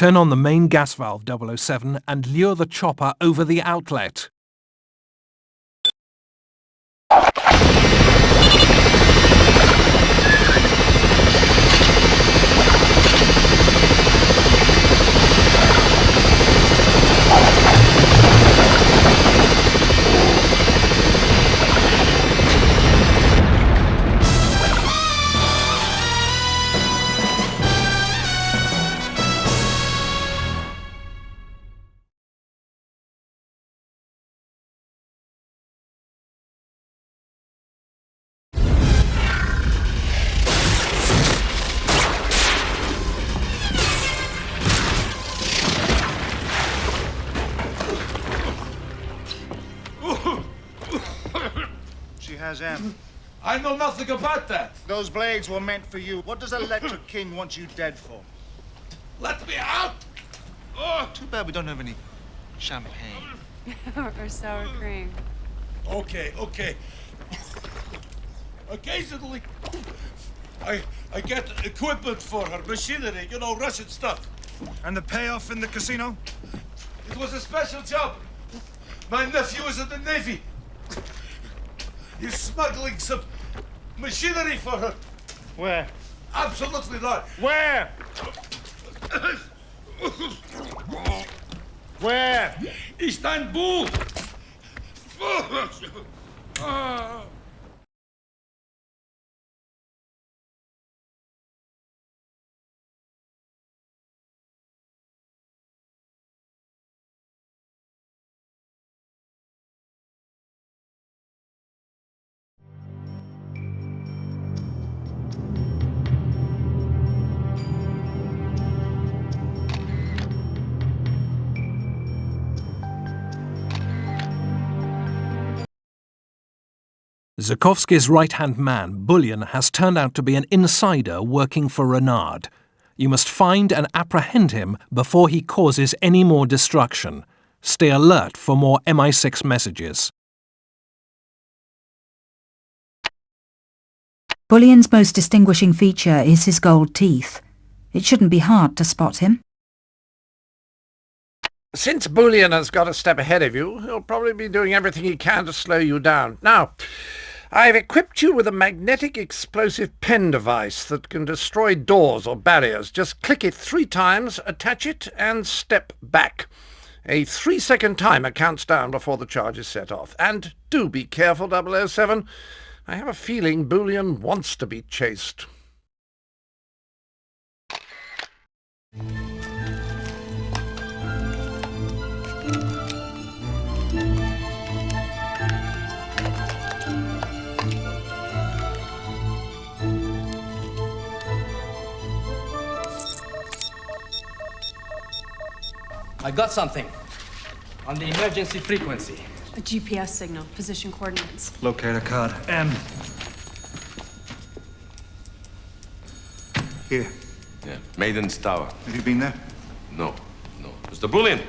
Turn on the main gas valve, 007, and lure the chopper over the outlet. She has M. I know nothing about that. Those blades were meant for you. What does Electric King want you dead for? Let me out! Oh, too bad we don't have any champagne. Or sour cream. Okay. Occasionally, I get equipment for her, machinery, Russian stuff. And the payoff in the casino? It was a special job. My nephew is in the Navy. He's smuggling some machinery for her. Where? Absolutely not. Where? Where? Istanbul. Zukovsky's right-hand man, Bullion, has turned out to be an insider working for Renard. You must find and apprehend him before he causes any more destruction. Stay alert for more MI6 messages. Bullion's most distinguishing feature is his gold teeth. It shouldn't be hard to spot him. Since Bullion has got a step ahead of you, he'll probably be doing everything he can to slow you down. Now, I've equipped you with a magnetic explosive pen device that can destroy doors or barriers. Just click it 3 times, attach it, and step back. A 3-second timer counts down before the charge is set off. And do be careful, 007. I have a feeling Bullion wants to be chased. I got something on the emergency frequency. A GPS signal, position coordinates. Locator card. M. Here. Yeah, Maiden's Tower. Have you been there? No. Mr. Bullion!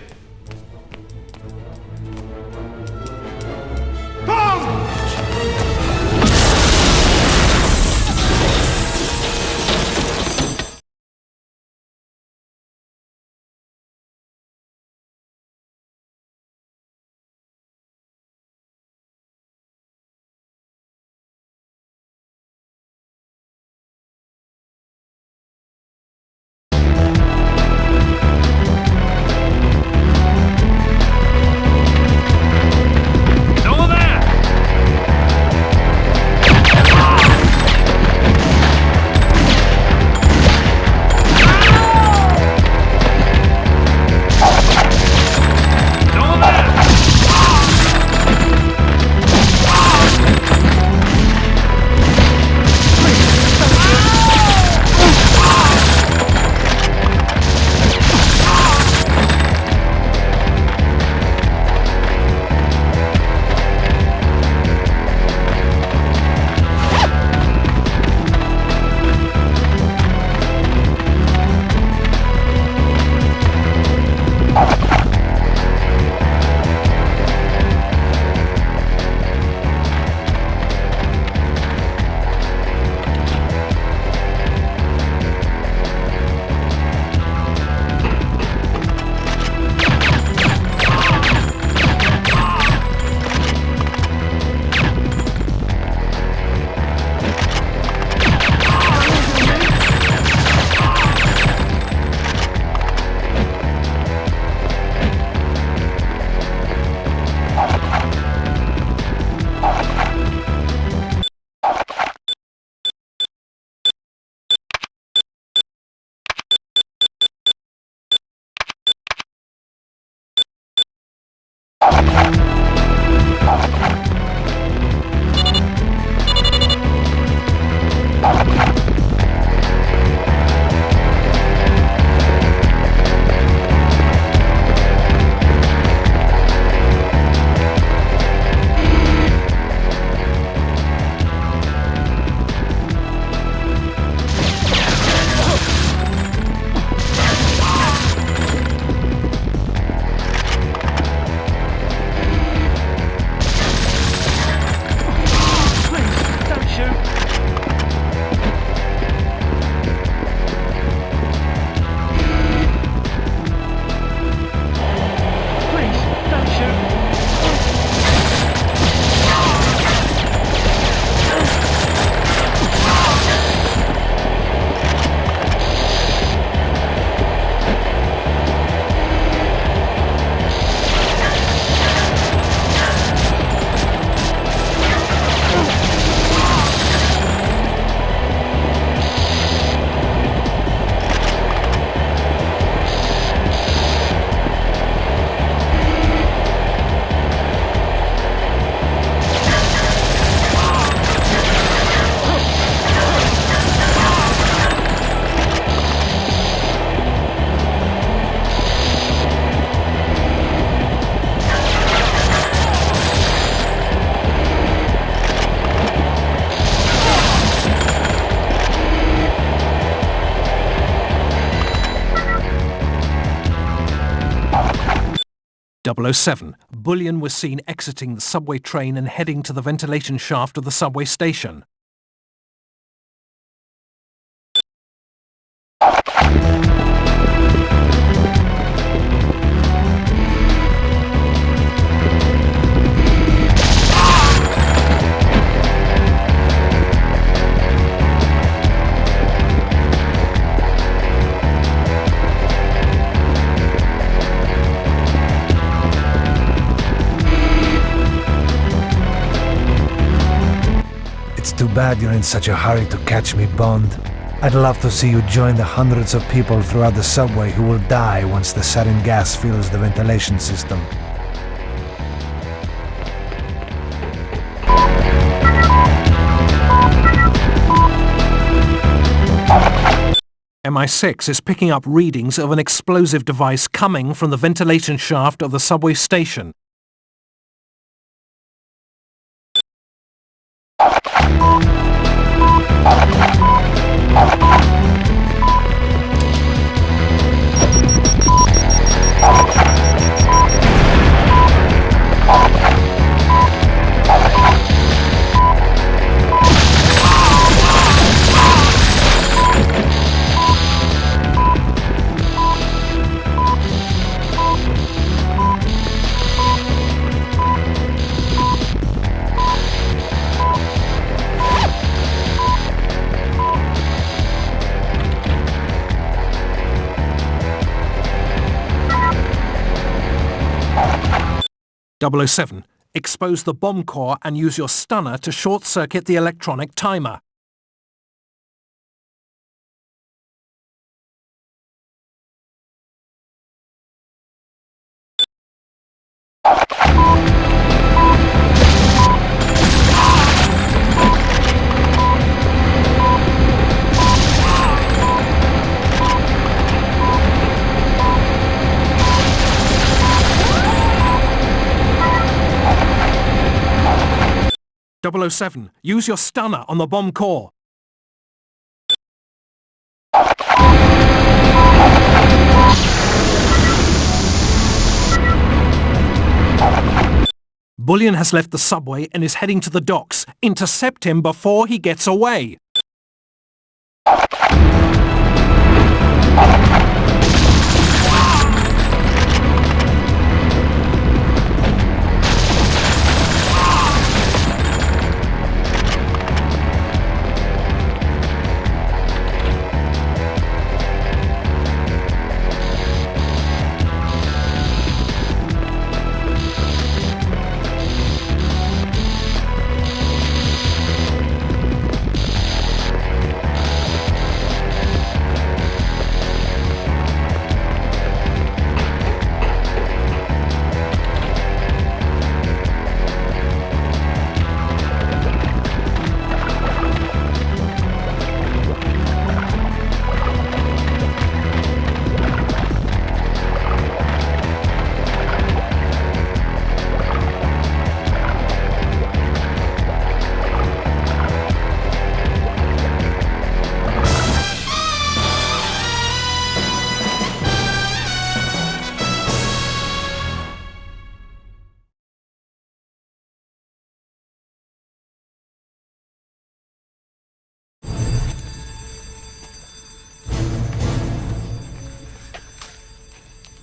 007. Bullion was seen exiting the subway train and heading to the ventilation shaft of the subway station. It's too bad you're in such a hurry to catch me, Bond. I'd love to see you join the hundreds of people throughout the subway who will die once the sarin gas fills the ventilation system. MI6 is picking up readings of an explosive device coming from the ventilation shaft of the subway station. .007. Expose the bomb core and use your stunner to short-circuit the electronic timer. .007. Use your stunner on the bomb core. Bullion has left the subway and is heading to the docks. Intercept him before he gets away.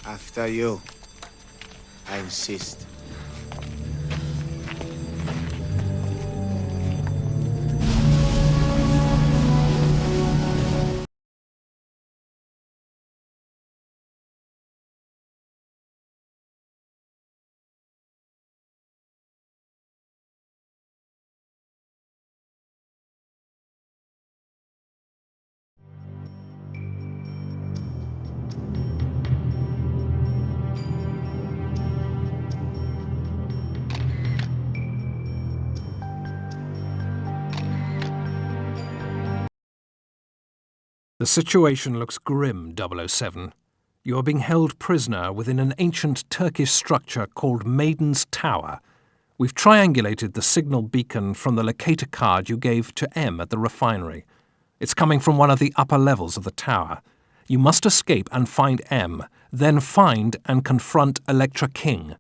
After you, I insist. The situation looks grim, 007. You are being held prisoner within an ancient Turkish structure called Maiden's Tower. We've triangulated the signal beacon from the locator card you gave to M at the refinery. It's coming from one of the upper levels of the tower. You must escape and find M, then find and confront Elektra King.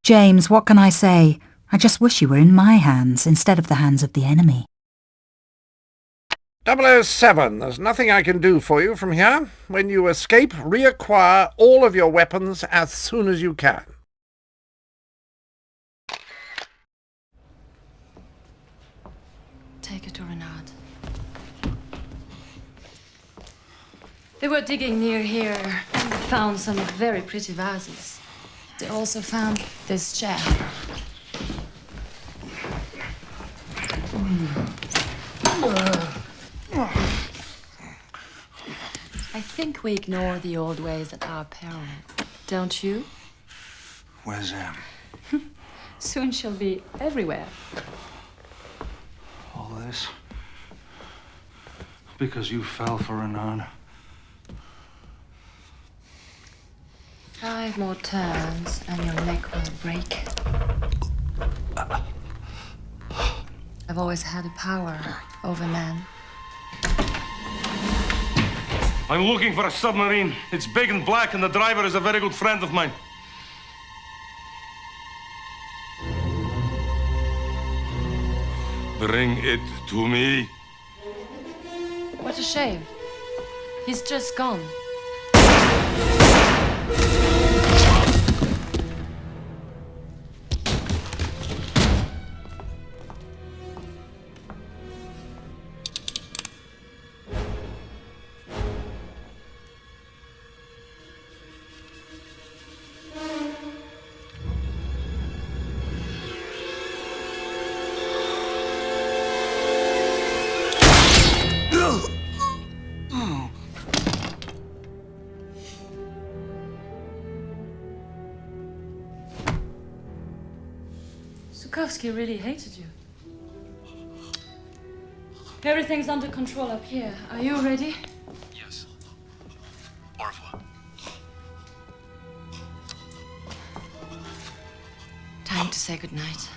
James, what can I say? I just wish you were in my hands instead of the hands of the enemy. 007, there's nothing I can do for you from here. When you escape, reacquire all of your weapons as soon as you can. Take it to Renard. They were digging near here and found some very pretty vases. They also found this chair. I think we ignore the old ways at our peril, don't you? Where's Em? Soon she'll be everywhere. All this? Because you fell for Renan. 5 more turns and your neck will break. I've always had a power over men. I'm looking for a submarine. It's big and black, and the driver is a very good friend of mine. Bring it to me. What a shame. He's just gone. Sukovsky really hated you. Everything's under control up here. Are you ready? Yes. Au revoir. Time to say goodnight.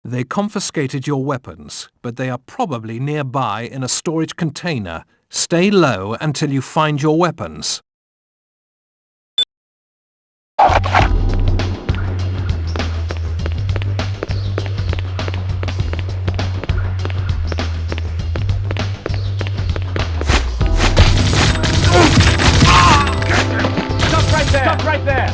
They confiscated your weapons, but they are probably nearby in a storage container. Stay low until you find your weapons. Stop right there! Stop right there!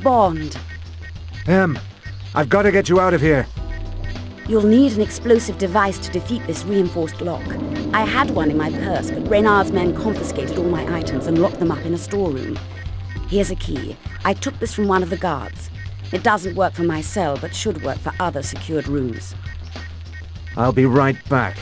Bond. I've got to get you out of here. You'll need an explosive device to defeat this reinforced lock. I had one in my purse, but Reynard's men confiscated all my items and locked them up in a storeroom. Here's a key. I took this from one of the guards. It doesn't work for my cell, but should work for other secured rooms. I'll be right back.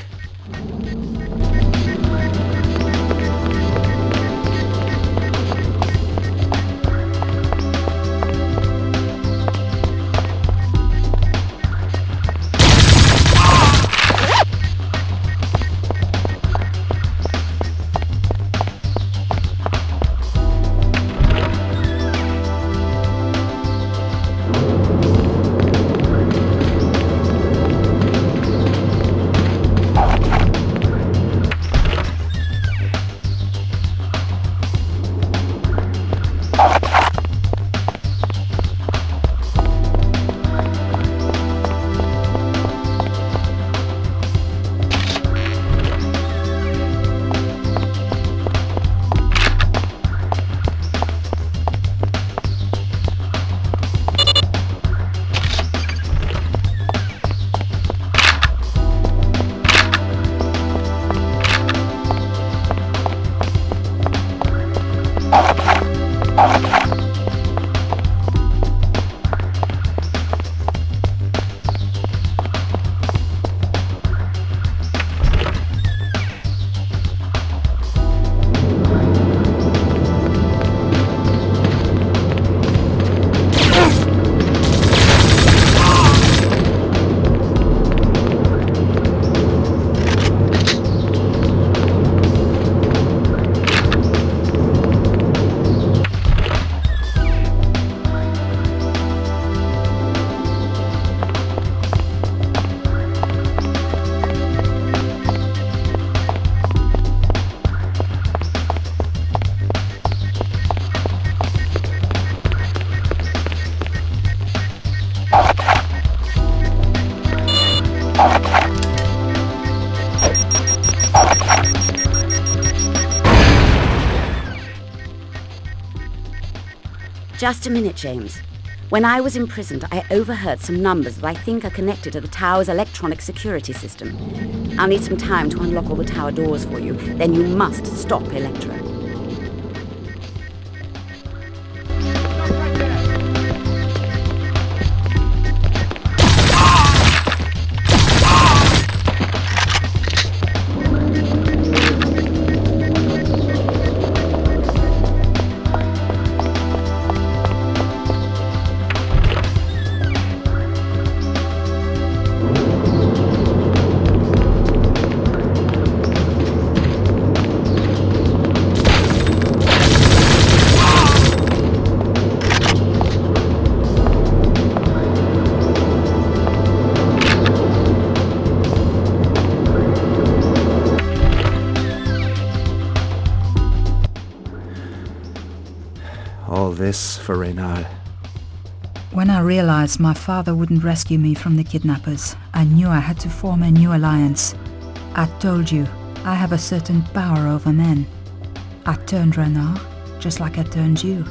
Just a minute, James. When I was imprisoned, I overheard some numbers that I think are connected to the tower's electronic security system. I'll need some time to unlock all the tower doors for you. Then you must stop Electra. All this for Reynard. When I realized my father wouldn't rescue me from the kidnappers, I knew I had to form a new alliance. I told you, I have a certain power over men. I turned Reynard, just like I turned you.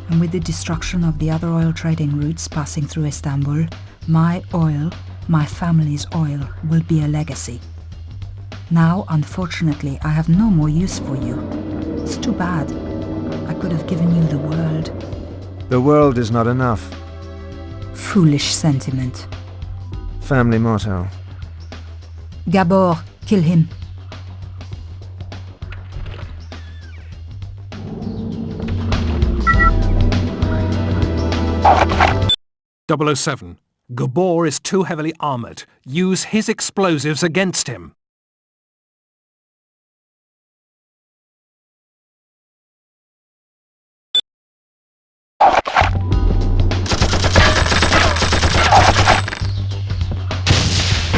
And with the destruction of the other oil trading routes passing through Istanbul, my oil, my family's oil, will be a legacy. Now, unfortunately, I have no more use for you. It's too bad. I could have given you the world. The world is not enough. Foolish sentiment. Family motto. Gabor, kill him. .007. Gabor is too heavily armored. Use his explosives against him.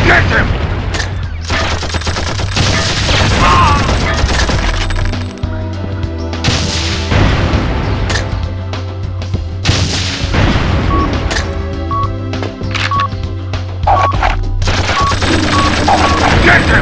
Get him! Get him!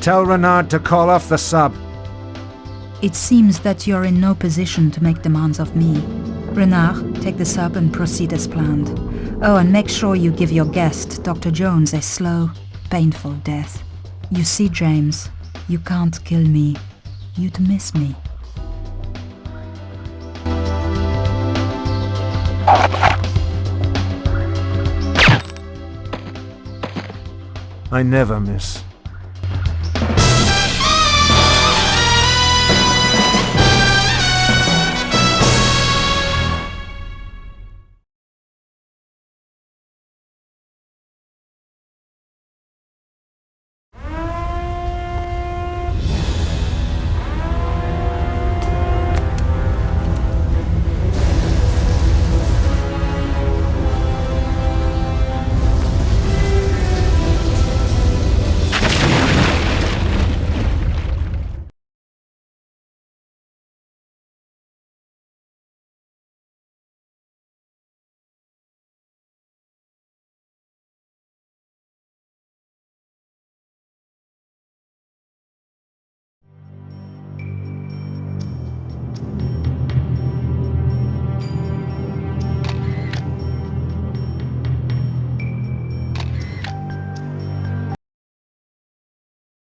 Tell Renard to call off the sub. It seems that you're in no position to make demands of me. Renard, take the sub and proceed as planned. Oh, and make sure you give your guest, Dr. Jones, a slow, painful death. You see, James, you can't kill me. You'd miss me. I never miss.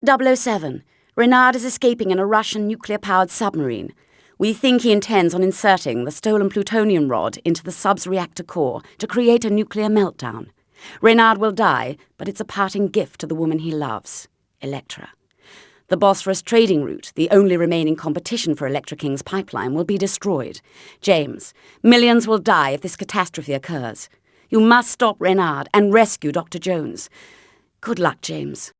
.007. Renard is escaping in a Russian nuclear-powered submarine. We think he intends on inserting the stolen plutonium rod into the sub's reactor core to create a nuclear meltdown. Renard will die, but it's a parting gift to the woman he loves, Electra. The Bosphorus trading route, the only remaining competition for Electra King's pipeline, will be destroyed. James, millions will die if this catastrophe occurs. You must stop Renard and rescue Dr. Jones. Good luck, James.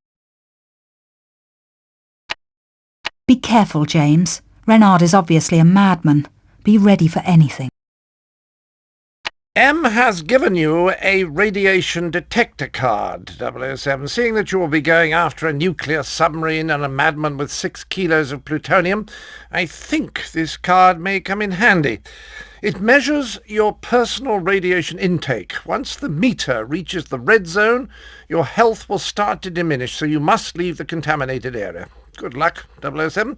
Be careful, James. Renard is obviously a madman. Be ready for anything. M has given you a radiation detector card, 007. Seeing that you will be going after a nuclear submarine and a madman with 6 kilos of plutonium, I think this card may come in handy. It measures your personal radiation intake. Once the meter reaches the red zone, your health will start to diminish, so you must leave the contaminated area. Good luck, 007.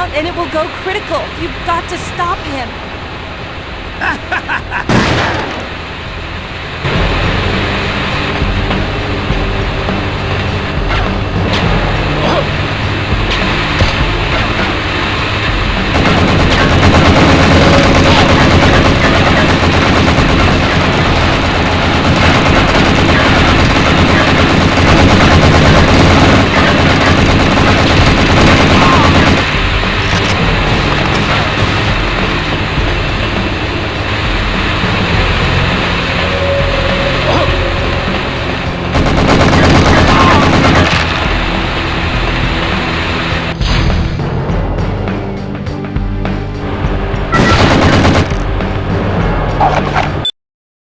out and it will go critical. You've got to stop him.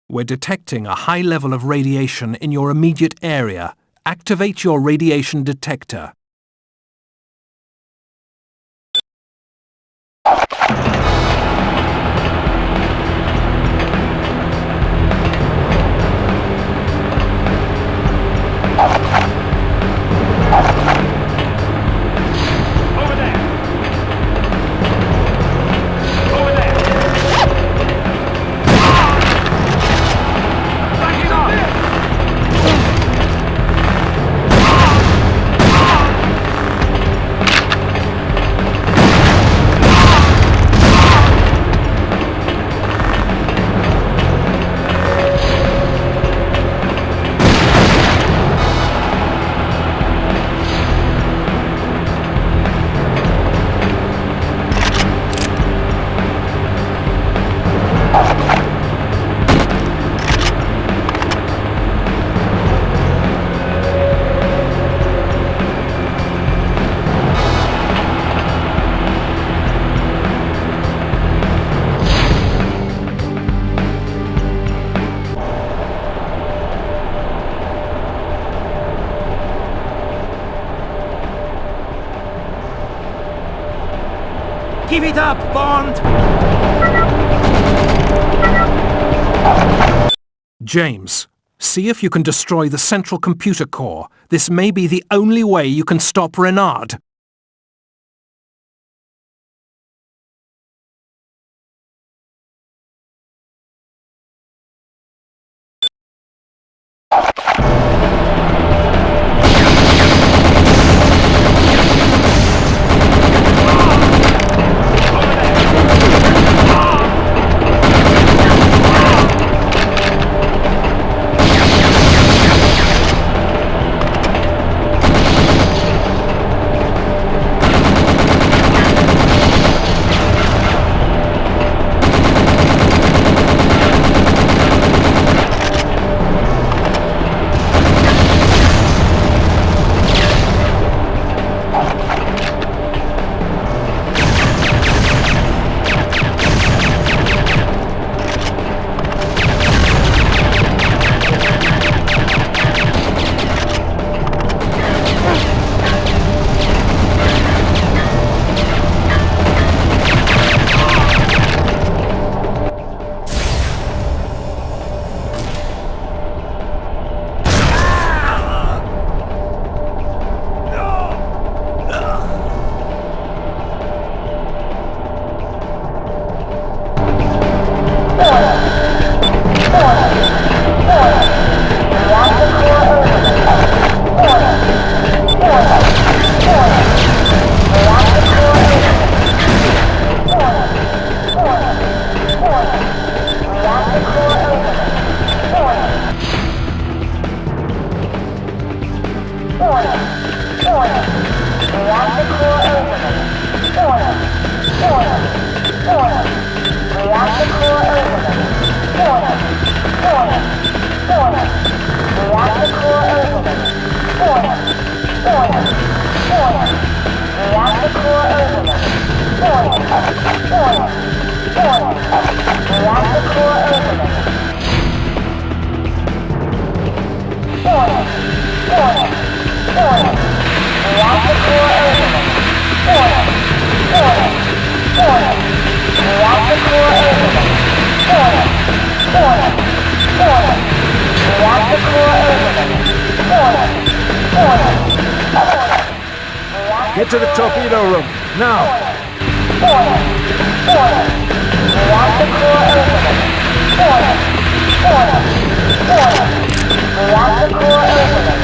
We're detecting a high level of radiation in your immediate area. Activate your radiation detector. Keep it up, Bond! James, see if you can destroy the central computer core. This may be the only way you can stop Renard. Get to the torpedo room, now! Reactor core opening. Reactor core opening.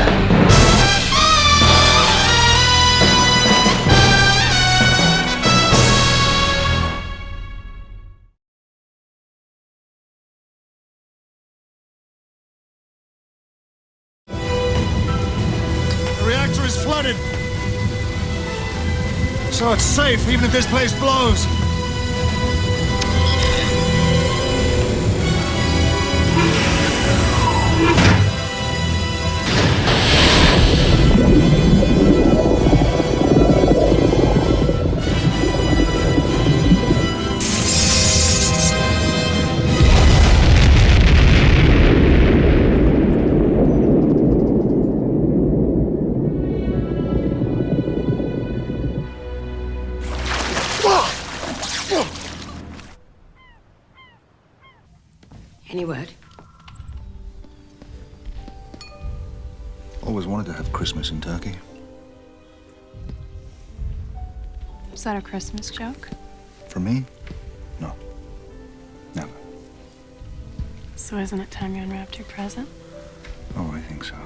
The reactor is flooded. So it's safe, even if this place blows. Any word? Always wanted to have Christmas in Turkey. Is that a Christmas joke? For me? No. Never. So isn't it time you unwrapped your present? Oh, I think so.